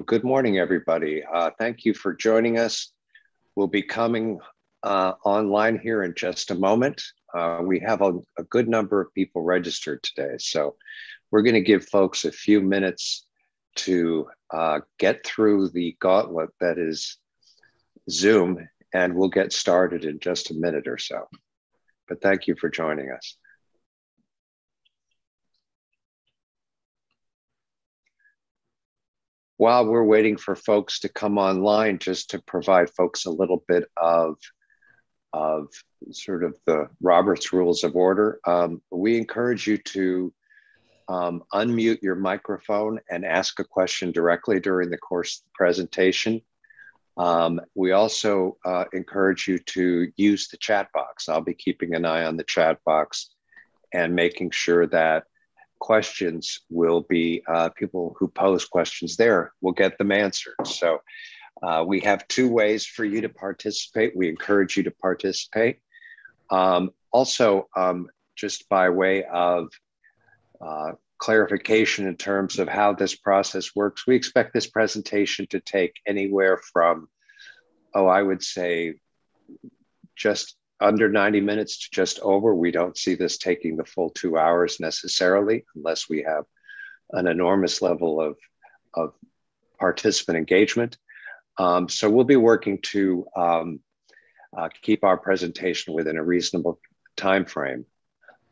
Good morning, everybody. Thank you for joining us. We'll be coming online here in just a moment. We have a good number of people registered today, so we're going to give folks a few minutes to get through the gauntlet that is Zoom, and we'll get started in just a minute or so. But thank you for joining us. While we're waiting for folks to come online, just to provide folks a little bit of sort of the Robert's Rules of Order, we encourage you to unmute your microphone and ask a question directly during the course of the presentation. We also encourage you to use the chat box. I'll be keeping an eye on the chat box and making sure that questions will be, people who pose questions there will get them answered. So we have two ways for you to participate. We encourage you to participate. Also, just by way of clarification in terms of how this process works, we expect this presentation to take anywhere from, I would say just under 90 minutes to just over. We don't see this taking the full 2 hours necessarily, unless we have an enormous level of participant engagement. So we'll be working to keep our presentation within a reasonable time frame.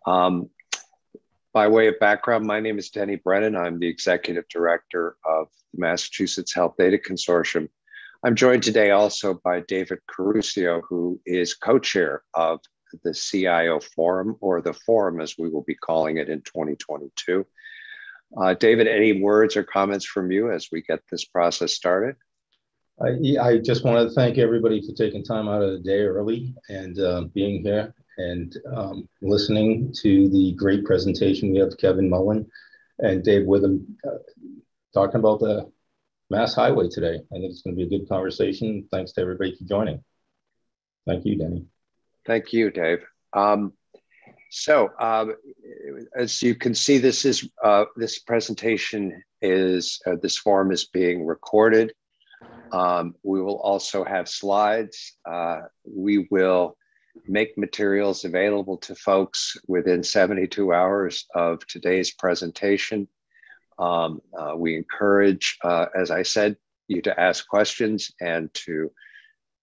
By way of background, my name is Denny Brennan. I'm the Executive Director of the Massachusetts Health Data Consortium. I'm joined today also by David Carusio, who is co-chair of the CIO Forum, or the Forum as we will be calling it in 2022. David, any words or comments from you as we get this process started? I just want to thank everybody for taking time out of the day early and being here and listening to the great presentation. We have Kevin Mullen and Dave Whitham talking about the Mass Highway today. I think it's going to be a good conversation. Thanks to everybody for joining. Thank you, Denny. Thank you, Dave. As you can see, this presentation is, this forum is being recorded. We will also have slides. We will make materials available to folks within 72 hours of today's presentation. We encourage, as I said, you to ask questions and to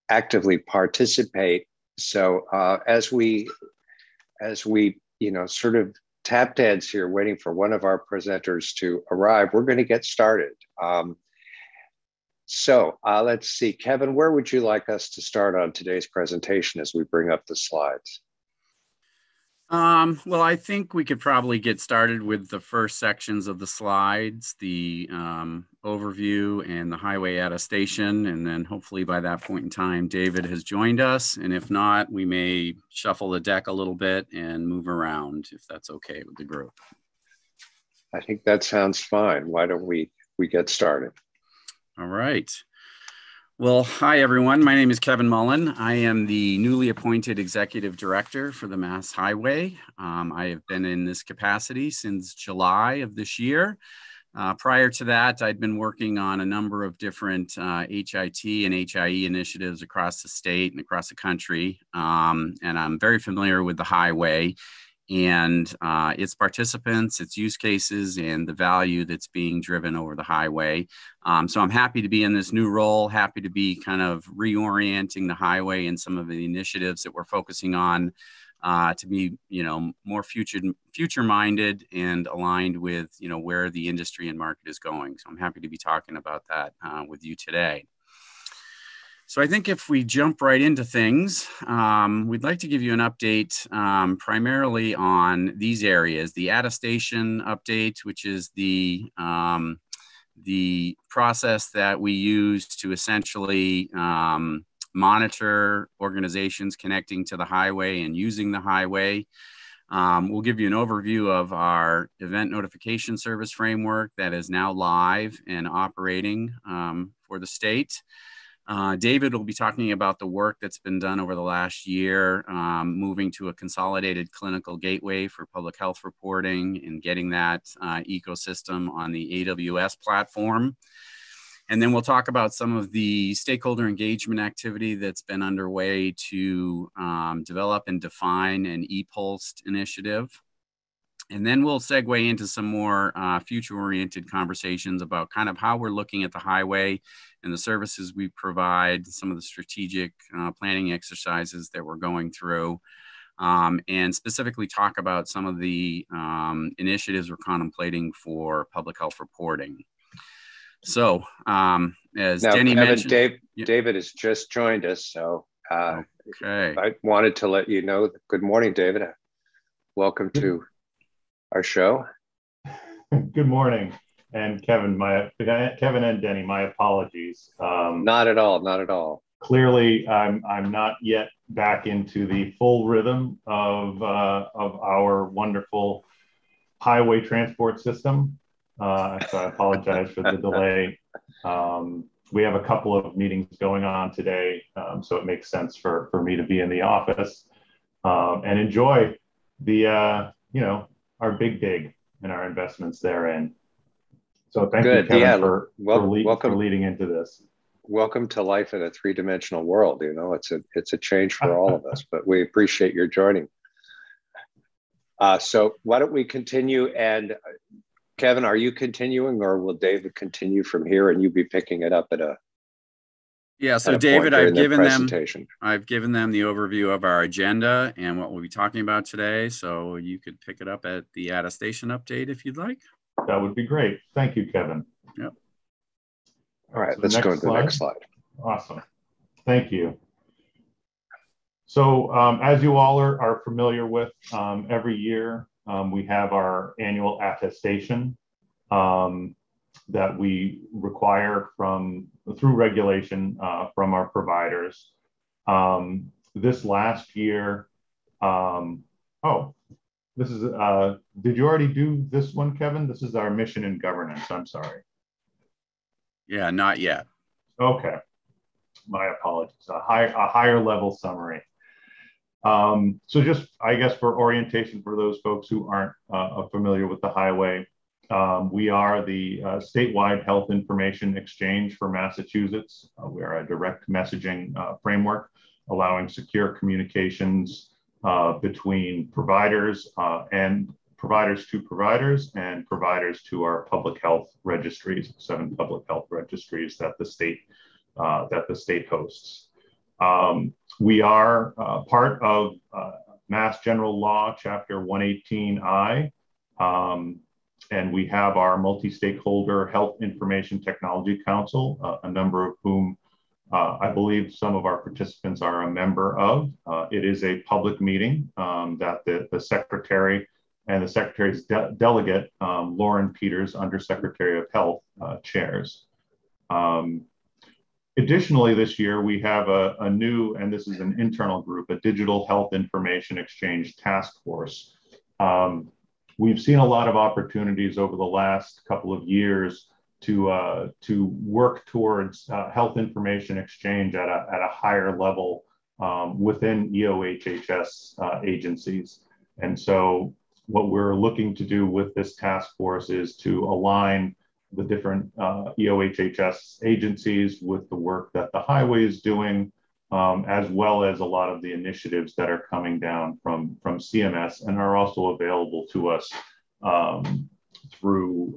actively participate. So as we sort of tap dance here, waiting for one of our presenters to arrive, we're going to get started. Let's see, Kevin, where would you like us to start on today's presentation as we bring up the slides? Well, I think we could probably get started with the first sections of the slides, the overview and the highway attestation. And then hopefully by that point in time, David has joined us. And if not, we may shuffle the deck a little bit and move around if that's okay with the group. I think that sounds fine. Why don't we get started? All right. Well, hi, everyone. My name is Kevin Mullen. I am the newly appointed Executive Director for the Mass Highway. I have been in this capacity since July of this year. Prior to that, I'd been working on a number of different HIT and HIE initiatives across the state and across the country. And I'm very familiar with the highway and its participants, its use cases, and the value that's being driven over the highway. So I'm happy to be in this new role, happy to be kind of reorienting the highway and some of the initiatives that we're focusing on to be, more future-minded and aligned with, where the industry and market is going. So I'm happy to be talking about that with you today. So I think if we jump right into things, we'd like to give you an update primarily on these areas: the attestation update, which is the process that we use to essentially monitor organizations connecting to the highway and using the highway. We'll give you an overview of our event notification service framework that is now live and operating for the state. David will be talking about the work that's been done over the last year, moving to a consolidated clinical gateway for public health reporting and getting that ecosystem on the AWS platform. And then we'll talk about some of the stakeholder engagement activity that's been underway to develop and define an e-Pulse initiative. And then we'll segue into some more future-oriented conversations about kind of how we're looking at the highway and the services we provide, some of the strategic planning exercises that we're going through, and specifically talk about some of the initiatives we're contemplating for public health reporting. So as now, Denny Kevin, mentioned— David has just joined us. So okay. I wanted to let you know, good morning, David. Welcome to our show. Good morning. And Kevin and Denny, my apologies. Not at all, not at all. Clearly, I'm not yet back into the full rhythm of our wonderful highway transport system. So I apologize for the delay. We have a couple of meetings going on today, so it makes sense for me to be in the office and enjoy the our big dig and our investments therein. So thank you, Kevin, for leading into this. Welcome to life in a three-dimensional world. You know, it's a change for all of us, but we appreciate your joining. So why don't we continue? And Kevin, are you continuing, or will David continue from here and you be picking it up at a— Yeah, so David, I've given them the overview of our agenda and what we'll be talking about today. So you could pick it up at the attestation update if you'd like. That would be great. Thank you, Kevin. Yep. All right, let's go to the next slide. Awesome. Thank you. So as you all are familiar with, every year we have our annual attestation that we require through regulation from our providers. This last year, this is, did you already do this one, Kevin? This is our mission and governance, I'm sorry. Yeah, not yet. Okay, my apologies, a higher level summary. So just, I guess, for orientation for those folks who aren't familiar with the highway, we are the statewide health information exchange for Massachusetts. We are a direct messaging framework allowing secure communications between providers and providers to providers and providers to our public health registries, 7 public health registries that the state hosts. We are part of Mass General Law, Chapter 118I, and we have our multi-stakeholder Health Information Technology Council, a number of whom I believe some of our participants are a member of. It is a public meeting that the Secretary and the Secretary's delegate, Lauren Peters, Undersecretary of Health, chairs. Additionally, this year, we have a new, and this is an internal group, a Digital Health Information Exchange Task Force. We've seen a lot of opportunities over the last couple of years to work towards health information exchange at a higher level within EOHHS agencies. And so what we're looking to do with this task force is to align the different EOHHS agencies with the work that the highway is doing, as well as a lot of the initiatives that are coming down from CMS and are also available to us through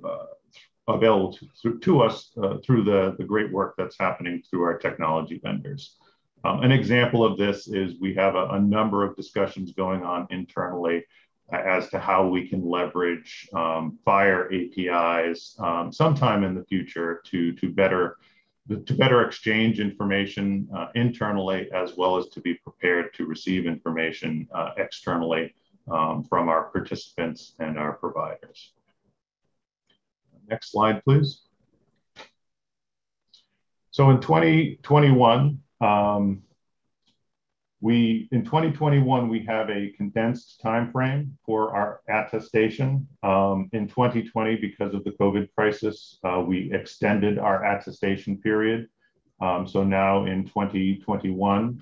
the great work that's happening through our technology vendors. An example of this is we have a number of discussions going on internally as to how we can leverage FHIR APIs sometime in the future to better exchange information internally, as well as to be prepared to receive information externally from our participants and our providers. Next slide, please. So in 2021, we have a condensed time frame for our attestation. In 2020, because of the COVID crisis, we extended our attestation period. So now in 2021,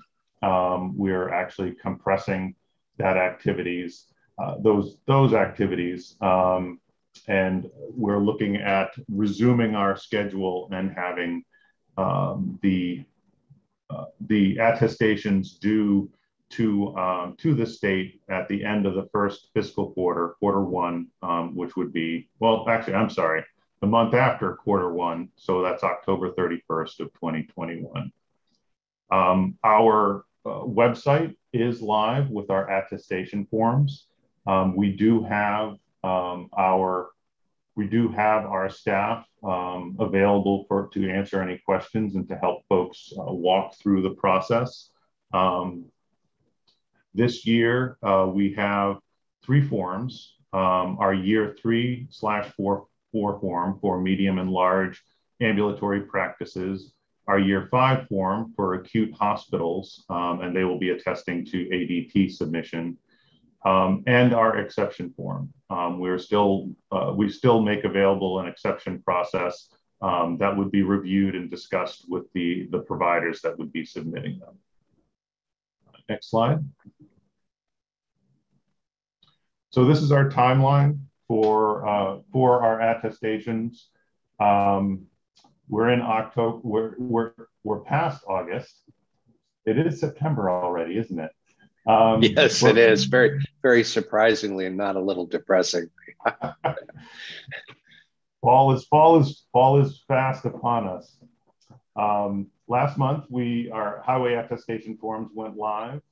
we're actually compressing those activities and we're looking at resuming our schedule and having the attestations due to the state at the end of the first fiscal quarter, quarter one, which would be, well, actually, I'm sorry, the month after quarter one. So that's October 31st of 2021. Our website is live with our attestation forms. We do have our staff available to answer any questions and to help folks walk through the process. This year, we have 3 forms. Our year 3/4 form for medium and large ambulatory practices, our year 5 form for acute hospitals, and they will be attesting to ADT submission, and our exception form. We still make available an exception process that would be reviewed and discussed with the providers that would be submitting them. Next slide. So this is our timeline for our attestations. We're in October. We're past August. It is September already, isn't it? Yes, it is. Very, very surprisingly, and not a little depressing. Fall is fast upon us. Last month, our highway attestation forms went live.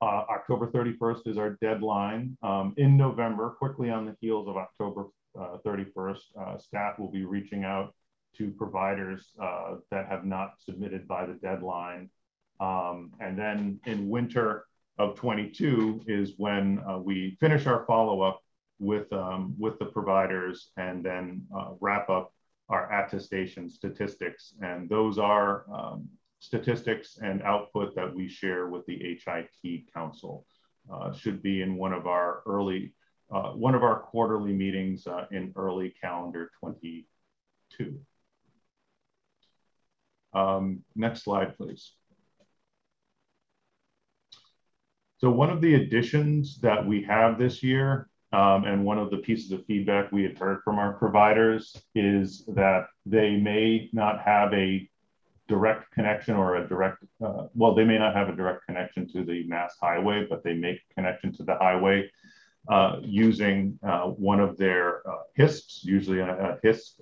October 31st is our deadline. In November, quickly on the heels of October 31st, staff will be reaching out to providers that have not submitted by the deadline. And then in winter of 22 is when we finish our follow-up with the providers and then wrap up our attestation statistics. And those are statistics and output that we share with the HIT Council. Should be in one of our quarterly meetings in early calendar 22. Next slide, please. So one of the additions that we have this year, and one of the pieces of feedback we had heard from our providers, is that they may not have a direct connection or a direct, they may not have a direct connection to the Mass Highway, but they make a connection to the highway using one of their HISPs, usually a HISP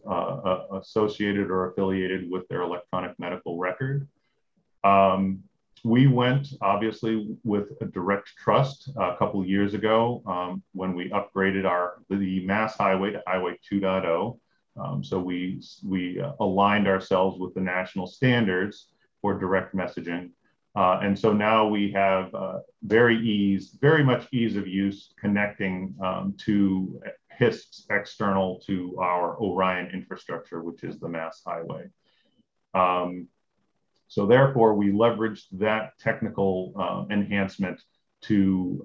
associated or affiliated with their electronic medical record. We went obviously with a direct trust a couple of years ago when we upgraded the Mass Highway to Highway 2.0. So we aligned ourselves with the national standards for direct messaging. And so now we have very much ease of use connecting to HISPs external to our Orion infrastructure, which is the Mass Highway. So therefore, we leveraged that technical enhancement to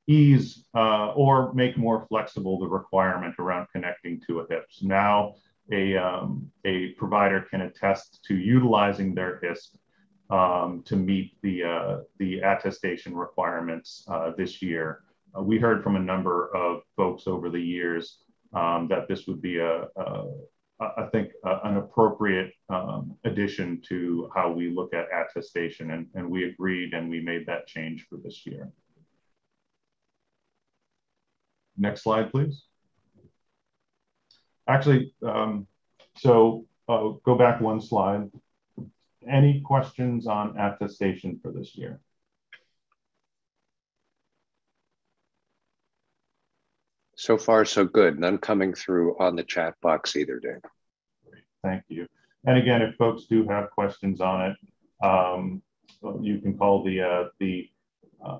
ease or make more flexible the requirement around connecting to a HIPS. Now, a provider can attest to utilizing their HISP to meet the attestation requirements this year. We heard from a number of folks over the years that this would be I think an appropriate addition to how we look at attestation, and we agreed and we made that change for this year. Next slide, please. Actually, go back one slide. Any questions on attestation for this year? So far, so good. None coming through on the chat box either, Dave. Great, thank you. And again, if folks do have questions on it, you can call the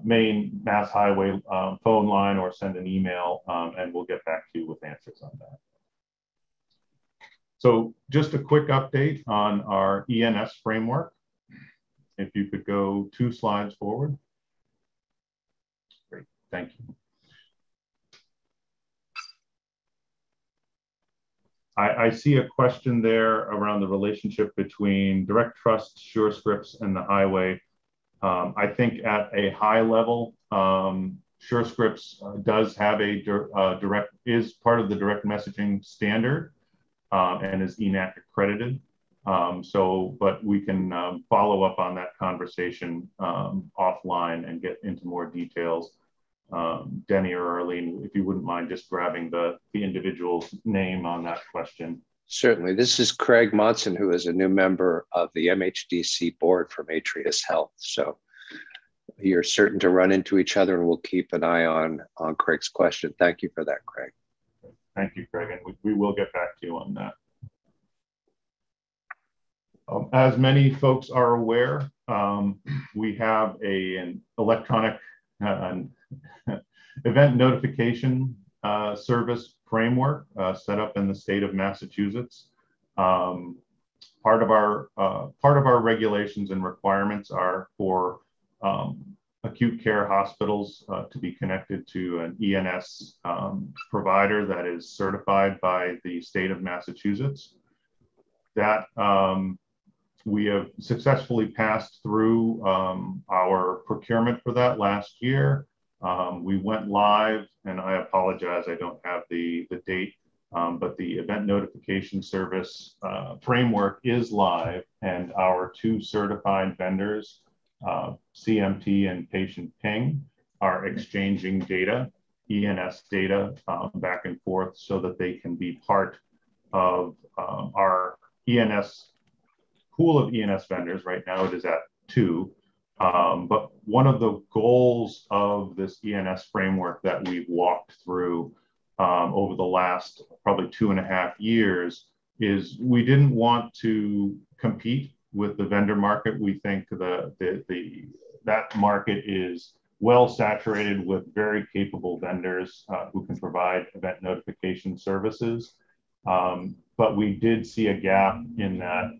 main Mass Highway phone line or send an email, and we'll get back to you with answers on that. So just a quick update on our ENS framework. If you could go 2 slides forward. Great, thank you. I see a question there around the relationship between direct trust, SureScripts, and the highway. I think at a high level, SureScripts does have a is part of the direct messaging standard and is ENAC accredited. But we can follow up on that conversation offline and get into more details. Denny or Arlene, if you wouldn't mind just grabbing the individual's name on that question. Certainly. This is Craig Monson, who is a new member of the MHDC board from Atrius Health. So you're certain to run into each other, and we'll keep an eye on Craig's question. Thank you for that, Craig. Thank you, Craig, and we will get back to you on that. As many folks are aware, we have an electronic event notification service framework set up in the state of Massachusetts. Part of our regulations and requirements are for acute care hospitals to be connected to an ENS provider that is certified by the state of Massachusetts. That we have successfully passed through our procurement for that last year. We went live, and I apologize, I don't have the date, but the event notification service framework is live, and our two certified vendors, CMT and Patient Ping, are exchanging data, ENS data, back and forth so that they can be part of our ENS pool of ENS vendors. Right now it is at 2. But one of the goals of this ENS framework that we've walked through over the last probably 2.5 years is we didn't want to compete with the vendor market. We think that market is well saturated with very capable vendors who can provide event notification services. But we did see a gap in that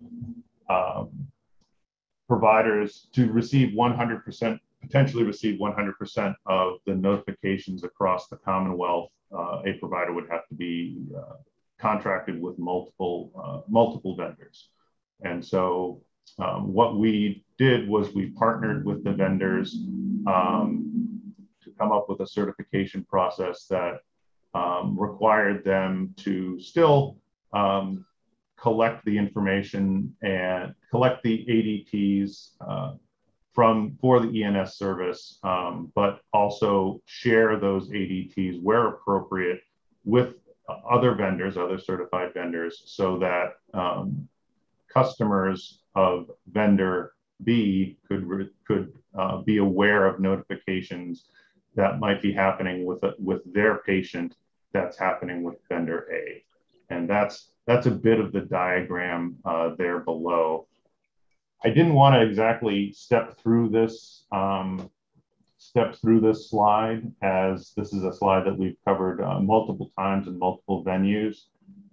providers to receive 100%, potentially receive 100% of the notifications across the Commonwealth. A provider would have to be contracted with multiple vendors. And so what we did was we partnered with the vendors to come up with a certification process that required them to still collect the information and collect the ADTs for the ENS service, but also share those ADTs where appropriate with other vendors, other certified vendors, so that customers of vendor B could be aware of notifications that might be happening with their patient that's happening with vendor A. And that's a bit of the diagram there below. I didn't want to exactly step through this slide, as this is a slide that we've covered multiple times in multiple venues.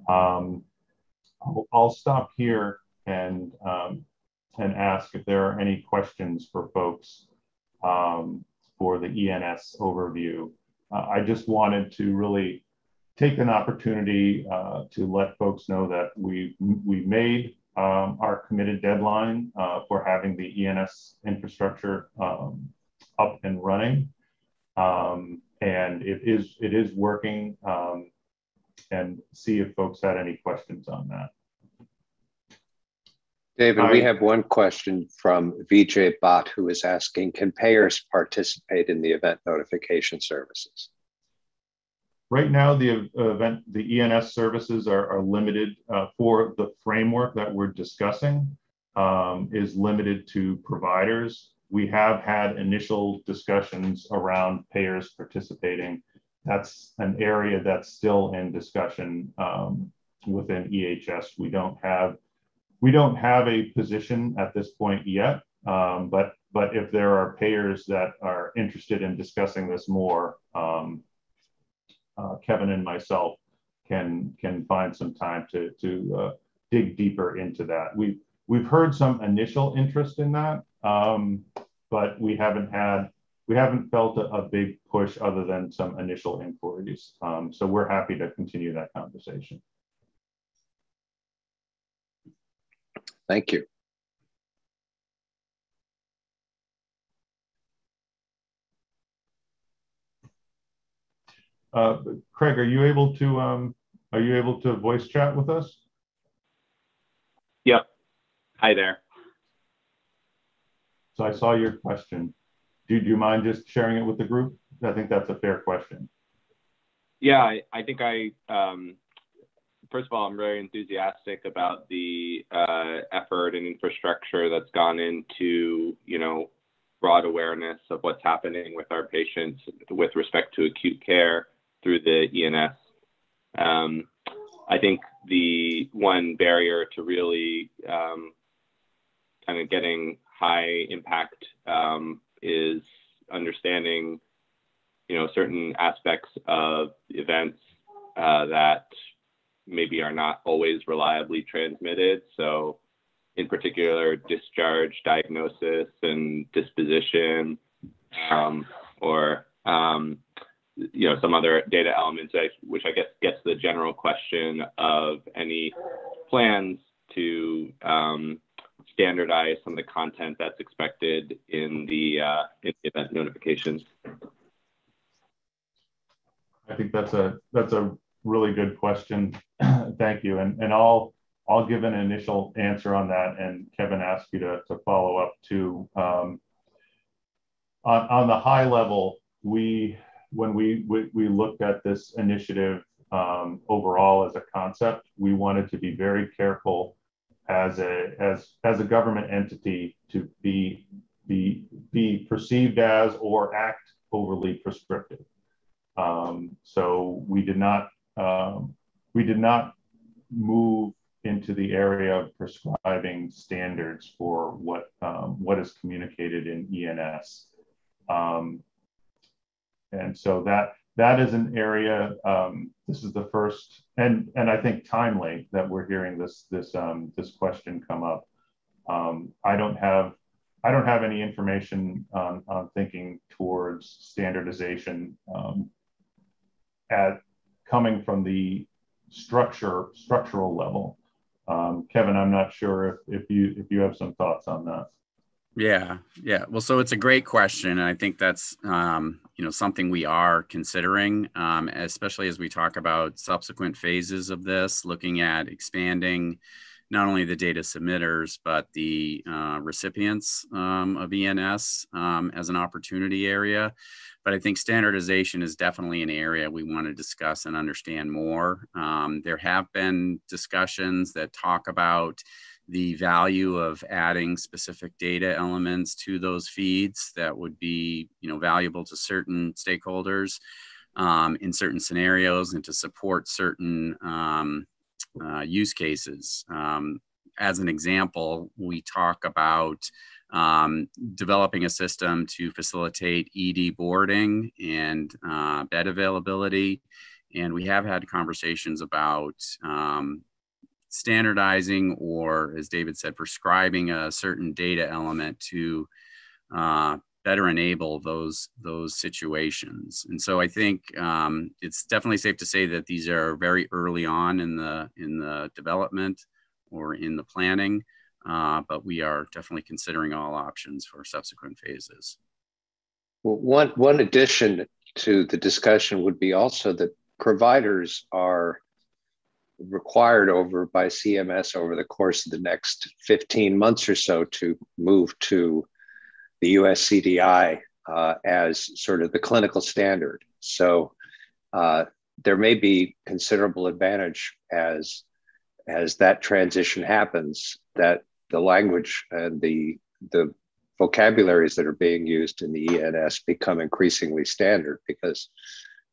I'll stop here and ask if there are any questions for folks for the ENS overview. I just wanted to really take an opportunity to let folks know that we made our committed deadline for having the ENS infrastructure up and running, and it is working. And see if folks had any questions on that. David, we have one question from Vijay Bhatt, who is asking, can payers participate in the event notification services? Right now, the ENS services are limited for the framework that we're discussing is limited to providers. We have had initial discussions around payers participating. That's an area that's still in discussion within EHS. We don't have a position at this point yet, but if there are payers that are interested in discussing this more, Kevin and myself can find some time to dig deeper into that. We've heard some initial interest in that, but we haven't felt a big push other than some initial inquiries. So we're happy to continue that conversation. Thank you. Craig, are you able to voice chat with us? Yep. Hi there. So I saw your question. Do you mind just sharing it with the group? I think that's a fair question. Yeah, I think first of all, I'm very enthusiastic about the effort and infrastructure that's gone into, broad awareness of what's happening with our patients with respect to acute care through the ENS. I think the one barrier to really kind of getting high impact is understanding, certain aspects of events that maybe are not always reliably transmitted. So in particular, discharge, diagnosis, and disposition, or some other data elements, which I guess gets the general question of any plans to standardize some of the content that's expected in the event notifications. I think that's a really good question. Thank you. And I'll give an initial answer on that, and Kevin asked you to follow up too. On the high level, when we looked at this initiative overall as a concept, we wanted to be very careful as a government entity to be perceived as or act overly prescriptive. So we did not move into the area of prescribing standards for what is communicated in ENS. And so that is an area, this is the first, and I think timely that we're hearing this question come up. I don't have any information on thinking towards standardization coming from the structural level. Kevin, I'm not sure if you have some thoughts on that. Yeah. Well, so it's a great question, and I think that's something we are considering, especially as we talk about subsequent phases of this, looking at expanding not only the data submitters but the recipients of ENS as an opportunity area. But I think standardization is definitely an area we want to discuss and understand more. There have been discussions that talk about the value of adding specific data elements to those feeds that would be, valuable to certain stakeholders in certain scenarios and to support certain use cases. As an example, we talk about developing a system to facilitate ED boarding and bed availability. And we have had conversations about standardizing, or as David said, prescribing a certain data element to better enable those situations. And so I think it's definitely safe to say that these are very early on in the development or in the planning, but we are definitely considering all options for subsequent phases. Well, one addition to the discussion would be also that providers are required by CMS over the course of the next 15 months or so to move to the US CDI as sort of the clinical standard. So there may be considerable advantage as that transition happens, that the language and the vocabularies that are being used in the ENS become increasingly standard, because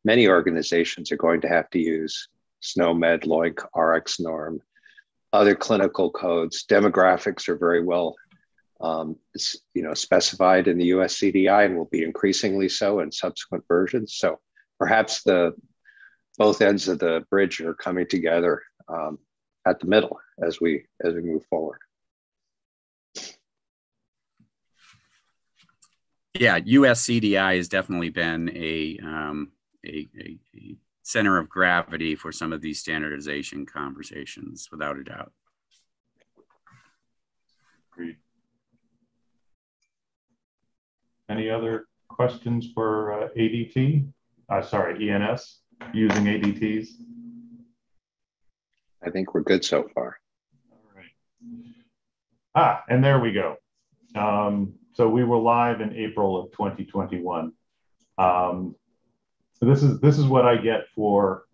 many organizations are going to have to use SNOMED, LOINC, RX norm, other clinical codes. Demographics are very well specified in the US CDI and will be increasingly so in subsequent versions. So perhaps both ends of the bridge are coming together at the middle as we move forward. Yeah, US CDI has definitely been a center of gravity for some of these standardization conversations, without a doubt. Agreed. Any other questions for ADT? Sorry, ENS? using ADTs? I think we're good so far. All right. And there we go. So we were live in April of 2021. So this is what I get for.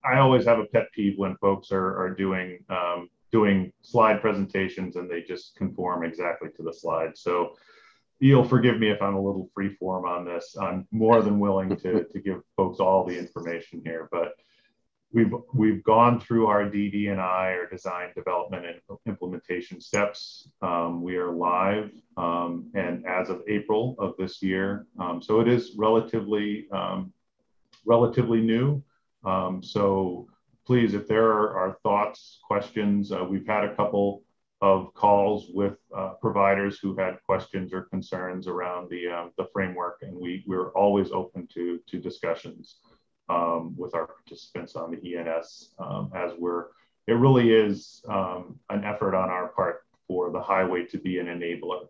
I always have a pet peeve when folks are doing slide presentations and they just conform exactly to the slide. So you'll forgive me if I'm a little freeform on this. I'm more than willing to give folks all the information here, but we've gone through our DD&I, or design, development, and implementation steps. We are live, and as of April of this year, so it is relatively new. So please, if there are thoughts, questions, we've had a couple of calls with providers who had questions or concerns around the framework, and we're always open to discussions with our participants on the ENS, as it really is an effort on our part for the hiway to be an enabler,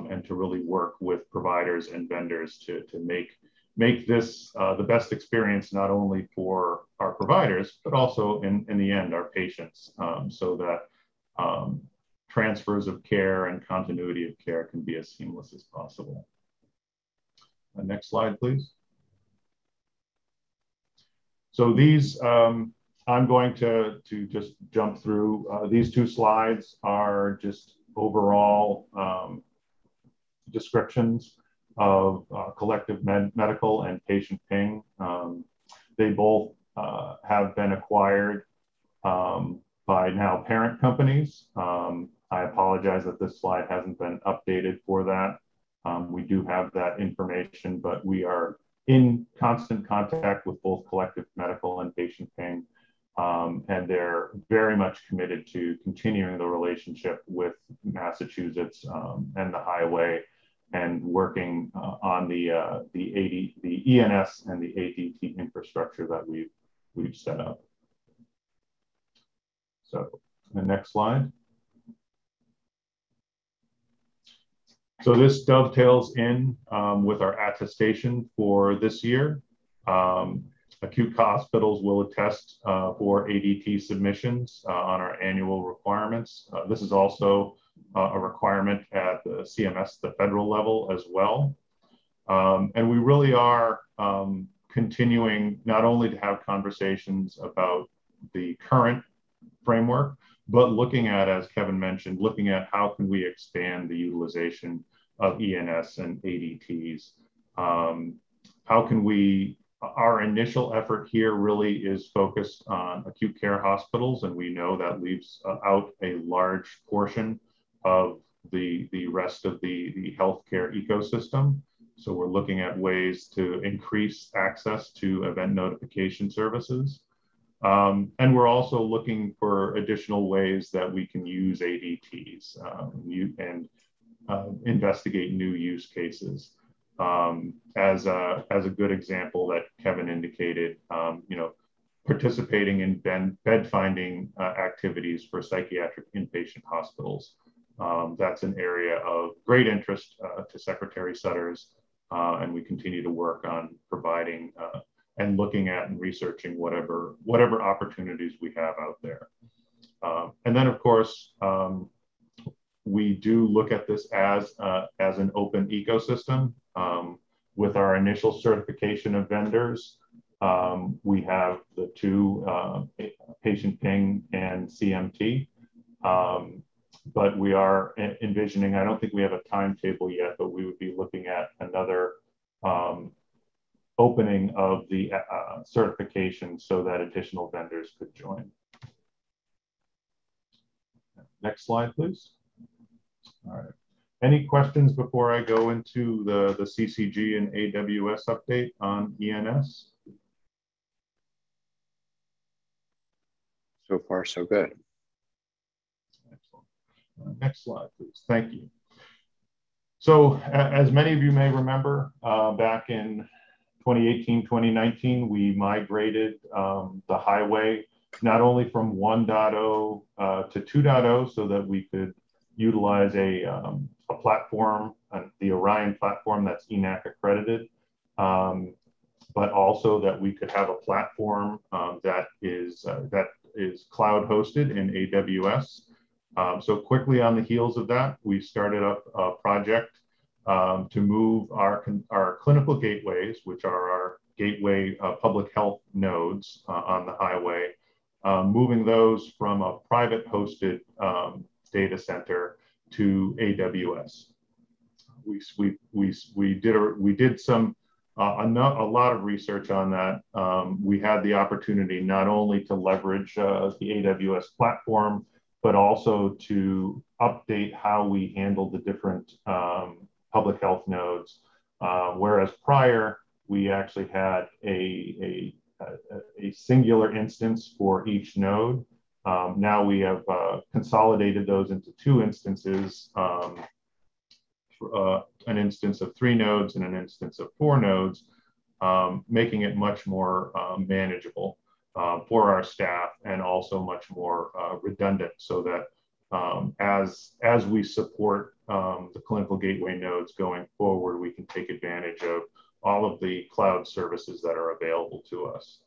and to really work with providers and vendors to make this the best experience, not only for our providers, but also in the end, our patients, so that transfers of care and continuity of care can be as seamless as possible. Next slide, please. So these, I'm going to just jump through. These two slides are just overall descriptions of collective medical and patient ping. They both have been acquired by now parent companies. I apologize that this slide hasn't been updated for that. We do have that information, but we are in constant contact with both collective medical and patient ping, and they're very much committed to continuing the relationship with Massachusetts and the hiway, and working on the ENS and the ADT infrastructure that we've set up. So the next slide. So this dovetails in with our attestation for this year. Acute hospitals will attest for ADT submissions on our annual requirements. This is also a requirement at the CMS, the federal level as well. And we really are continuing not only to have conversations about the current framework, but looking at, as Kevin mentioned, looking at how can we expand the utilization of ENS and ADTs. How can we, our initial effort here really is focused on acute care hospitals, and we know that leaves out a large portion of the rest of the healthcare ecosystem. So we're looking at ways to increase access to event notification services. And we're also looking for additional ways that we can use ADTs and investigate new use cases. As a good example that Kevin indicated, participating in bed finding activities for psychiatric inpatient hospitals. That's an area of great interest to Secretary Sutters, and we continue to work on providing and looking at and researching whatever opportunities we have out there. And then, of course, we do look at this as an open ecosystem. With our initial certification of vendors, we have the two, patient ping and CMT. But we are envisioning, I don't think we have a timetable yet, but we would be looking at another opening of the certification so that additional vendors could join. Next slide, please. All right. Any questions before I go into the CCG and AWS update on ENS? So far, so good. Excellent. Next slide, please. Thank you. So as many of you may remember, back in 2018, 2019, we migrated the hiway not only from 1.0 to 2.0 so that we could utilize a platform, the Orion platform that's ENAC accredited, but also that we could have a platform that is cloud hosted in AWS. So quickly on the heels of that, we started up a project to move our clinical gateways, which are our gateway public health nodes on the highway, moving those from a private hosted data center to AWS. We did some a lot of research on that. We had the opportunity not only to leverage the AWS platform, but also to update how we handle the different public health nodes. Whereas prior, we actually had a singular instance for each node. Now we have consolidated those into two instances, an instance of 3 nodes and an instance of 4 nodes, making it much more manageable for our staff, and also much more redundant, so that as we support the clinical gateway nodes going forward, we can take advantage of all of the cloud services that are available to us.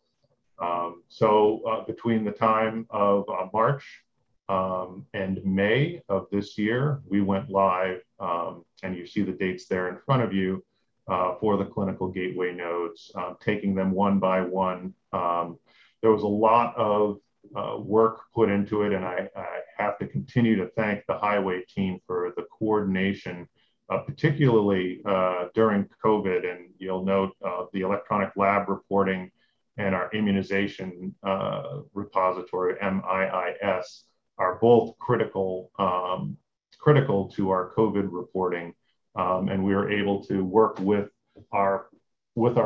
So between the time of March and May of this year, we went live, and you see the dates there in front of you for the clinical gateway nodes, taking them one by one. There was a lot of work put into it, and I have to continue to thank the highway team for the coordination, particularly during COVID. And you'll note the electronic lab reporting and our immunization repository, MIIS, are both critical to our COVID reporting. And we were able to work with our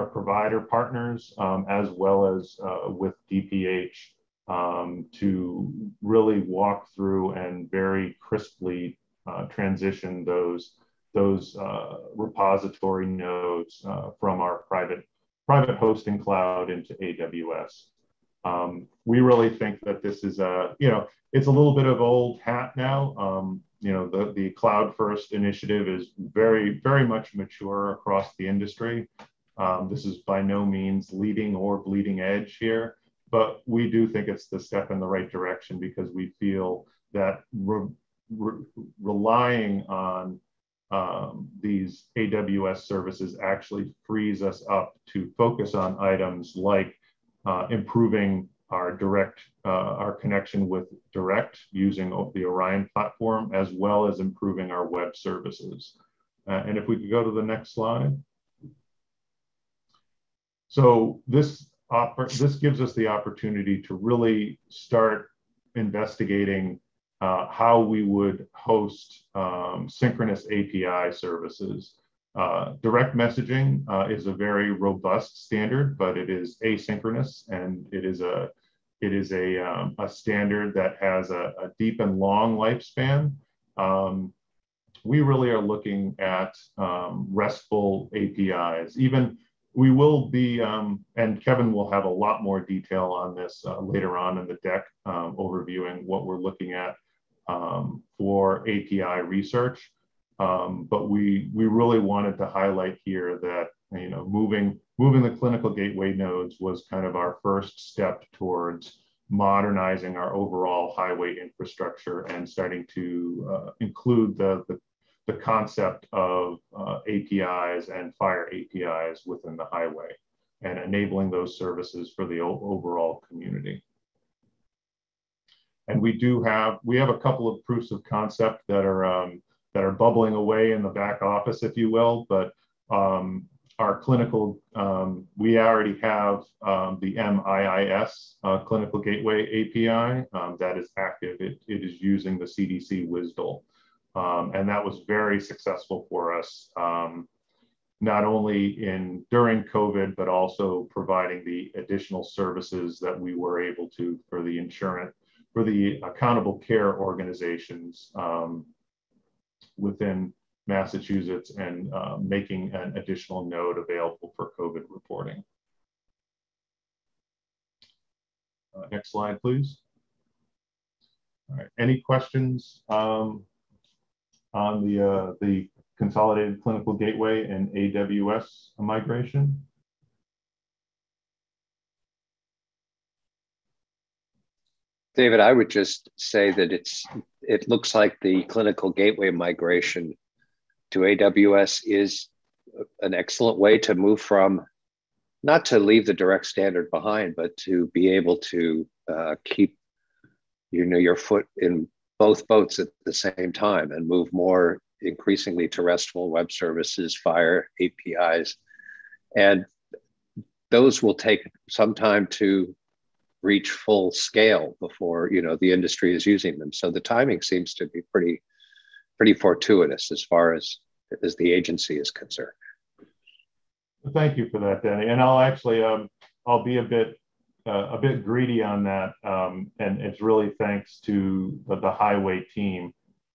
provider partners, as well as with DPH, to really walk through and very crisply transition those repository nodes from our private hosting cloud into AWS. We really think that this is it's a little bit of old hat now. The cloud first initiative is very, very much mature across the industry. This is by no means leading or bleeding edge here, but we do think it's the step in the right direction, because we feel that relying on these AWS services actually frees us up to focus on items like improving our connection with direct using the Orion platform, as well as improving our web services. And if we could go to the next slide. So this gives us the opportunity to really start investigating how we would host synchronous API services. Direct messaging is a very robust standard, but it is asynchronous, and it is a standard that has a deep and long lifespan. We really are looking at RESTful APIs. Even we will be, and Kevin will have a lot more detail on this later on in the deck, overviewing what we're looking at for API research. But we really wanted to highlight here that moving the clinical gateway nodes was kind of our first step towards modernizing our overall highway infrastructure and starting to include the concept of APIs and fire APIs within the highway, and enabling those services for the overall community. And we have a couple of proofs of concept that are bubbling away in the back office, if you will. But our clinical, we already have the MIIS clinical gateway API that is active. It is using the CDC WSDL. And that was very successful for us, not only during COVID, but also providing the additional services that we were able to for the accountable care organizations within Massachusetts, and making an additional node available for COVID reporting. Next slide, please. All right, any questions on the consolidated clinical gateway and AWS migration? David, I would just say that it looks like the clinical gateway migration to AWS is an excellent way to move from, not to leave the direct standard behind, but to be able to keep your foot in both boats at the same time and move more increasingly to RESTful web services, FHIR APIs. And those will take some time to reach full scale before the industry is using them. So the timing seems to be pretty fortuitous as far as the agency is concerned. Thank you for that, Danny. And I'll actually I'll be a bit greedy on that, and it's really thanks to the hiway team.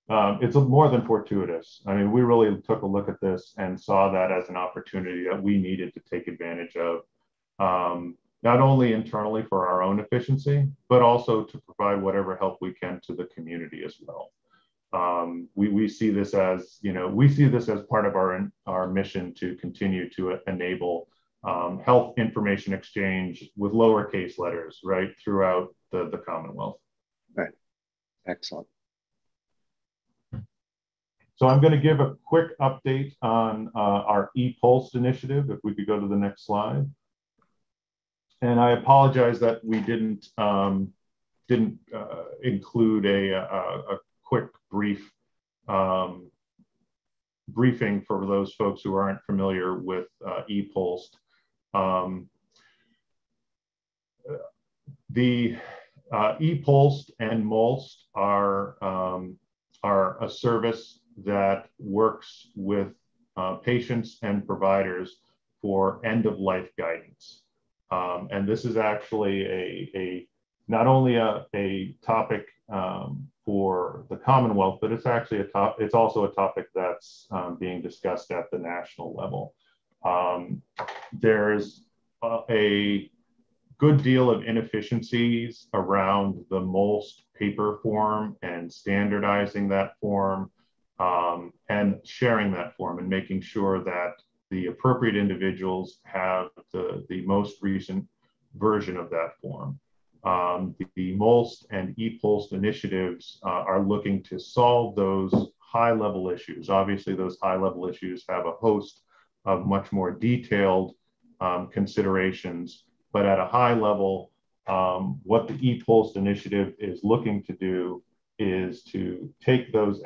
It's more than fortuitous. I mean, we really took a look at this and saw that as an opportunity that we needed to take advantage of, not only internally for our own efficiency, but also to provide whatever help we can to the community as well. We see this as, part of our mission to continue to enable health information exchange with lowercase letters, right, throughout the Commonwealth. Right. Excellent. So I'm going to give a quick update on our ePulse initiative. If we could go to the next slide. And I apologize that we didn't include a quick brief briefing for those folks who aren't familiar with ePulse. The ePulse and MULST are a service that works with patients and providers for end-of-life guidance. And this is actually not only a topic for the Commonwealth, but it's actually it's also a topic that's being discussed at the national level. There's a good deal of inefficiencies around the MULST paper form and standardizing that form and sharing that form and making sure that the appropriate individuals have the most recent version of that form. The MULST and ePulse initiatives are looking to solve those high-level issues. Obviously, those high-level issues have a host of much more detailed considerations, but at a high level, what the ePulse initiative is looking to do is to take that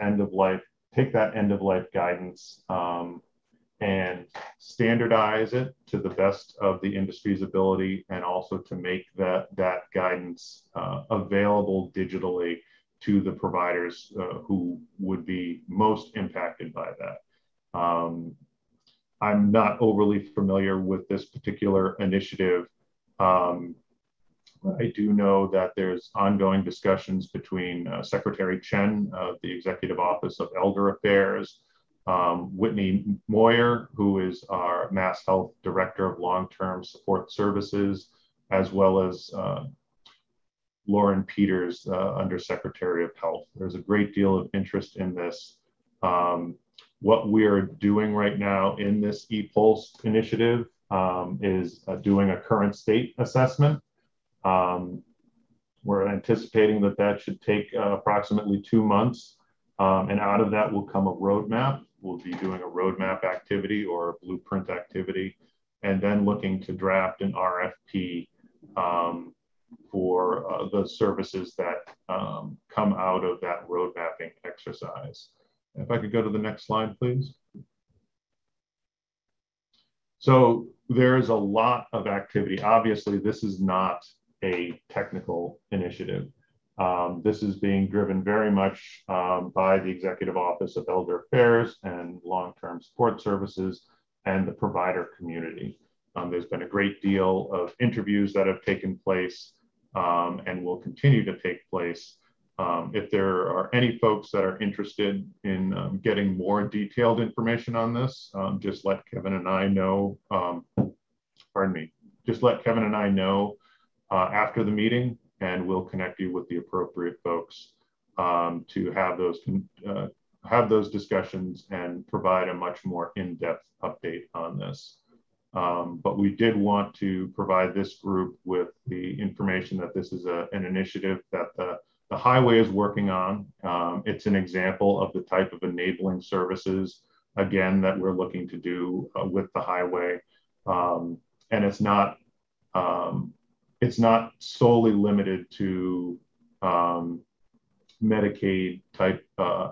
end-of-life guidance and standardize it to the best of the industry's ability, and also to make that guidance available digitally to the providers who would be most impacted by that. I'm not overly familiar with this particular initiative. I do know that there's ongoing discussions between Secretary Chen of the Executive Office of Elder Affairs, Whitney Moyer, who is our Mass Health Director of Long-Term Support Services, as well as Lauren Peters, Undersecretary of Health. There's a great deal of interest in this. What we're doing right now in this ePulse initiative is doing a current state assessment. We're anticipating that should take approximately 2 months. And out of that will come a roadmap. We'll be doing a roadmap activity or a blueprint activity, and then looking to draft an RFP for the services that come out of that road mapping exercise. If I could go to the next slide, please. So there's a lot of activity. Obviously, this is not a technical initiative. This is being driven very much by the Executive Office of Elder Affairs and Long-Term Support Services and the provider community. There's been a great deal of interviews that have taken place and will continue to take place. If there are any folks that are interested in getting more detailed information on this, just let Kevin and I know, just let Kevin and I know after the meeting, and we'll connect you with the appropriate folks to have those discussions and provide a much more in-depth update on this. But we did want to provide this group with the information that this is an initiative that the highway is working on. It's an example of the type of enabling services, again, that we're looking to do with the highway. And it's not solely limited to Medicaid type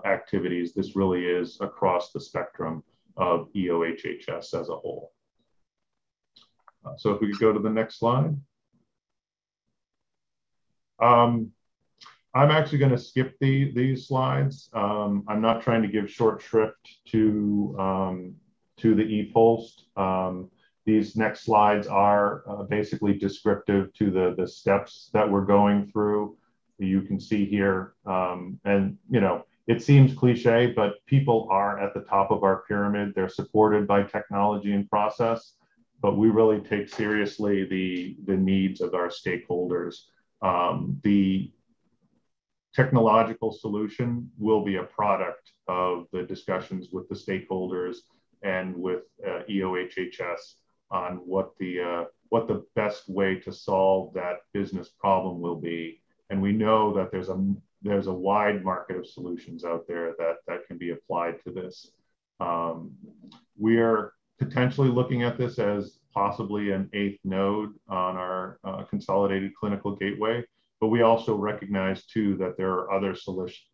activities. This really is across the spectrum of EOHHS as a whole. So if we could go to the next slide. I'm actually going to skip these slides. I'm not trying to give short shrift to the e-post. These next slides are basically descriptive to the steps that we're going through. You can see here, and you know, it seems cliche, but people are at the top of our pyramid. They're supported by technology and process, but we really take seriously the needs of our stakeholders. The technological solution will be a product of the discussions with the stakeholders and with EOHHS on what the best way to solve that business problem will be. And we know that there's a wide market of solutions out there that can be applied to this. We are potentially looking at this as possibly an 8th node on our consolidated clinical gateway, but we also recognize too that there are other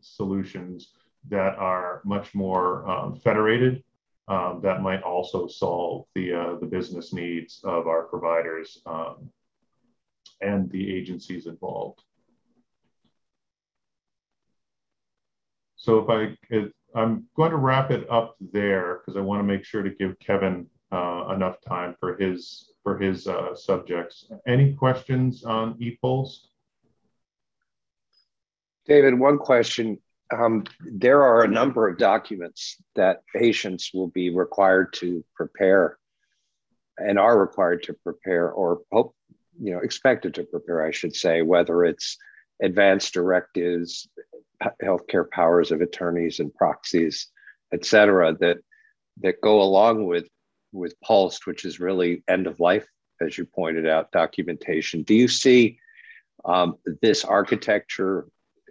solutions that are much more federated that might also solve the business needs of our providers and the agencies involved. So I'm going to wrap it up there because I want to make sure to give Kevin enough time for his subjects. Any questions on ePulse? David, one question. There are a number of documents that patients will be required to prepare and are required to prepare, or hope, expected to prepare, I should say, whether it's advanced directives, healthcare powers of attorneys and proxies, et cetera, that go along with PULSed, which is really end of life, as you pointed out, documentation. Do you see this architecture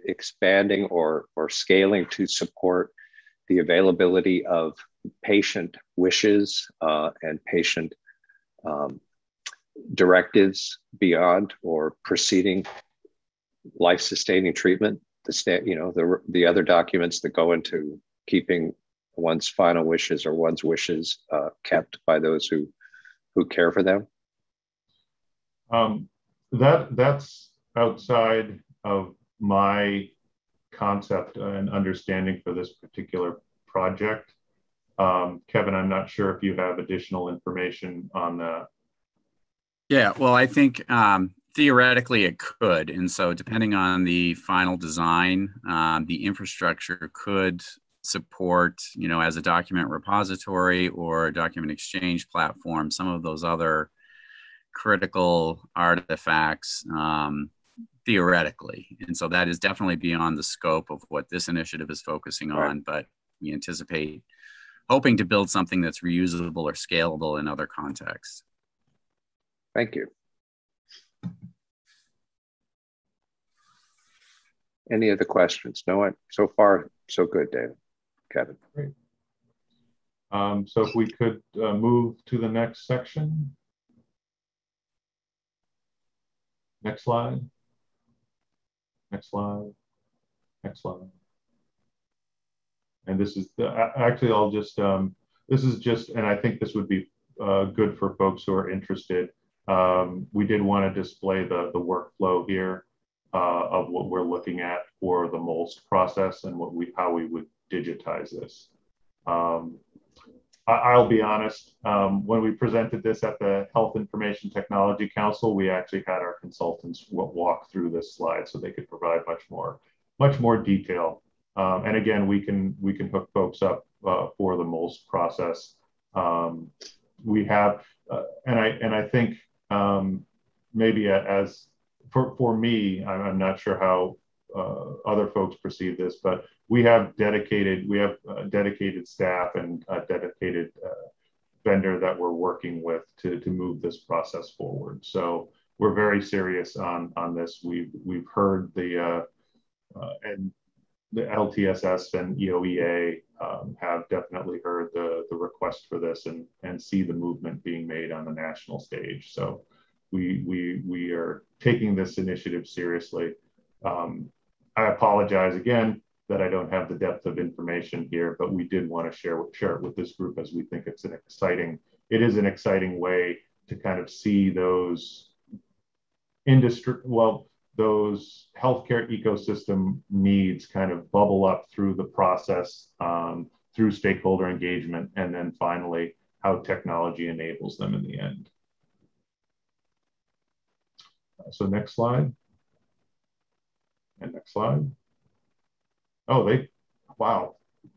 expanding or scaling to support the availability of patient wishes and patient directives beyond or preceding life-sustaining treatment? The other documents that go into keeping one's final wishes or one's wishes kept by those who care for them? That's outside of my concept and understanding for this particular project. Kevin, I'm not sure if you have additional information on that. Yeah, well, I think theoretically it could. And so depending on the final design, the infrastructure could support, as a document repository or a document exchange platform, some of those other critical artifacts theoretically. And so that is definitely beyond the scope of what this initiative is focusing on, but we anticipate hoping to build something that's reusable or scalable in other contexts. Thank you. Any other questions? No, so far, so good, David. Kevin. Great. So if we could move to the next section. Next slide. Next slide. Next slide. And this is actually, I'll just, this is just, and I think this would be good for folks who are interested. We did want to display the workflow here of what we're looking at for the MOLST process and how we would digitize this. I'll be honest, when we presented this at the Health Information Technology Council, we actually had our consultants walk through this slide so they could provide much more detail. And again, we can hook folks up for the MOLST process. We have, and I think maybe as for me, I'm not sure how other folks perceive this, but we have dedicated staff and dedicated vendor that we're working with to move this process forward. So we're very serious on this. We've heard and the LTSS and EOEA have definitely heard the request for this and see the movement being made on the national stage. So we are taking this initiative seriously. I apologize again that I don't have the depth of information here, but we did want to share it with this group, as we think it is an exciting way to kind of see those those healthcare ecosystem needs kind of bubble up through the process, through stakeholder engagement, and then finally how technology enables them in the end. So next slide. And next slide. Oh, wow.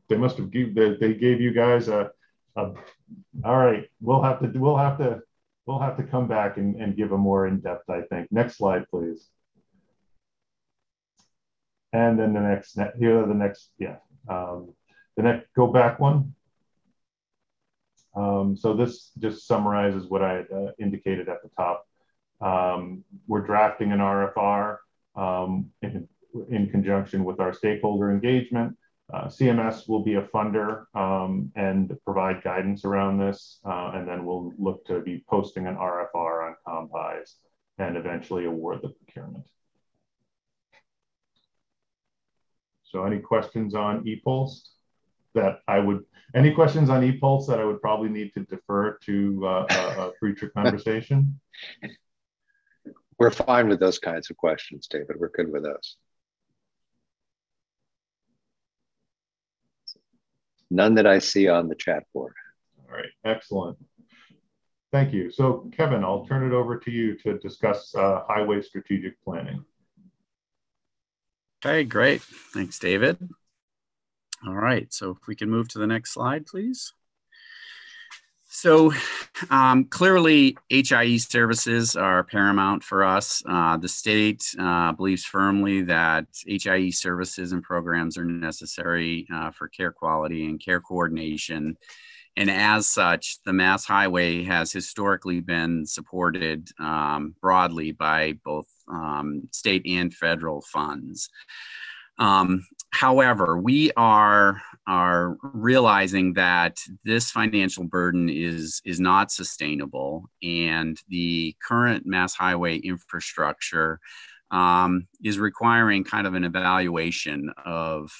They must have they gave you guys all right. We'll have to come back and give a more in-depth, I think. Next slide, please. And then go back one. So this just summarizes what I indicated at the top. We're drafting an RFR in conjunction with our stakeholder engagement. CMS will be a funder and provide guidance around this, and then we'll look to be posting an RFR on ComPIs and eventually award the procurement. So any questions on ePulse that I would probably need to defer to a future conversation? We're fine with those kinds of questions, David. We're good with those. None that I see on the chat board. All right, excellent. Thank you. So Kevin, I'll turn it over to you to discuss highway strategic planning. Okay, great. Thanks, David. All right, so if we can move to the next slide, please. So clearly, HIE services are paramount for us. The state believes firmly that HIE services and programs are necessary for care quality and care coordination. And as such, the Mass Highway has historically been supported broadly by both state and federal funds. However, we are realizing that this financial burden is not sustainable, and the current Mass Highway infrastructure is requiring kind of an evaluation of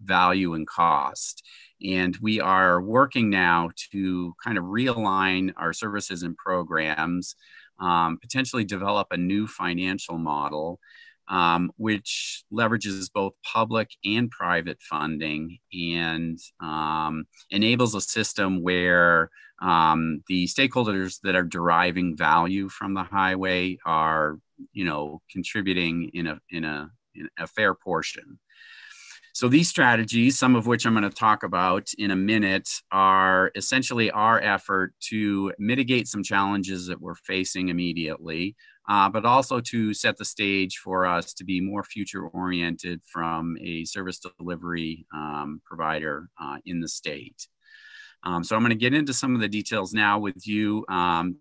value and cost. And we are working now to kind of realign our services and programs, potentially develop a new financial model, which leverages both public and private funding and enables a system where the stakeholders that are deriving value from the highway are, contributing in a fair portion. So these strategies, some of which I'm going to talk about in a minute, are essentially our effort to mitigate some challenges that we're facing immediately, but also to set the stage for us to be more future-oriented from a service delivery provider in the state. So I'm going to get into some of the details now with you.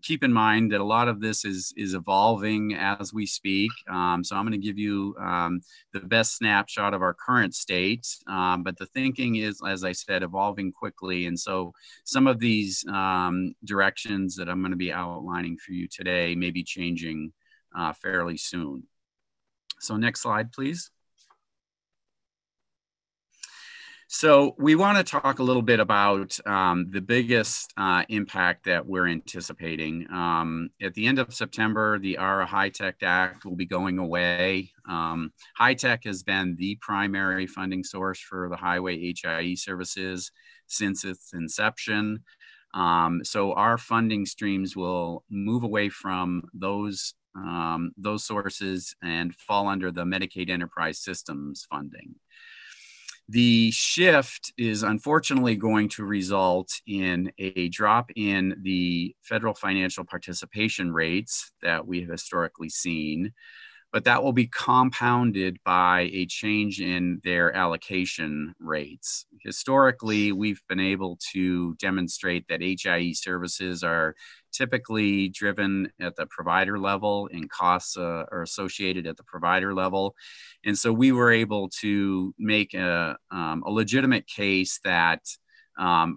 Keep in mind that a lot of this is evolving as we speak. So I'm going to give you the best snapshot of our current state. But the thinking is, as I said, evolving quickly. And so some of these directions that I'm going to be outlining for you today may be changing fairly soon. So next slide, please. So we want to talk a little bit about the biggest impact that we're anticipating. At the end of September, the ARA High-Tech Act will be going away. High-Tech has been the primary funding source for the highway HIE services since its inception. So our funding streams will move away from those sources and fall under the Medicaid Enterprise Systems funding. The shift is unfortunately going to result in a drop in the federal financial participation rates that we have historically seen. but that will be compounded by a change in their allocation rates. Historically, we've been able to demonstrate that HIE services are typically driven at the provider level and costs are associated at the provider level. And so we were able to make a legitimate case that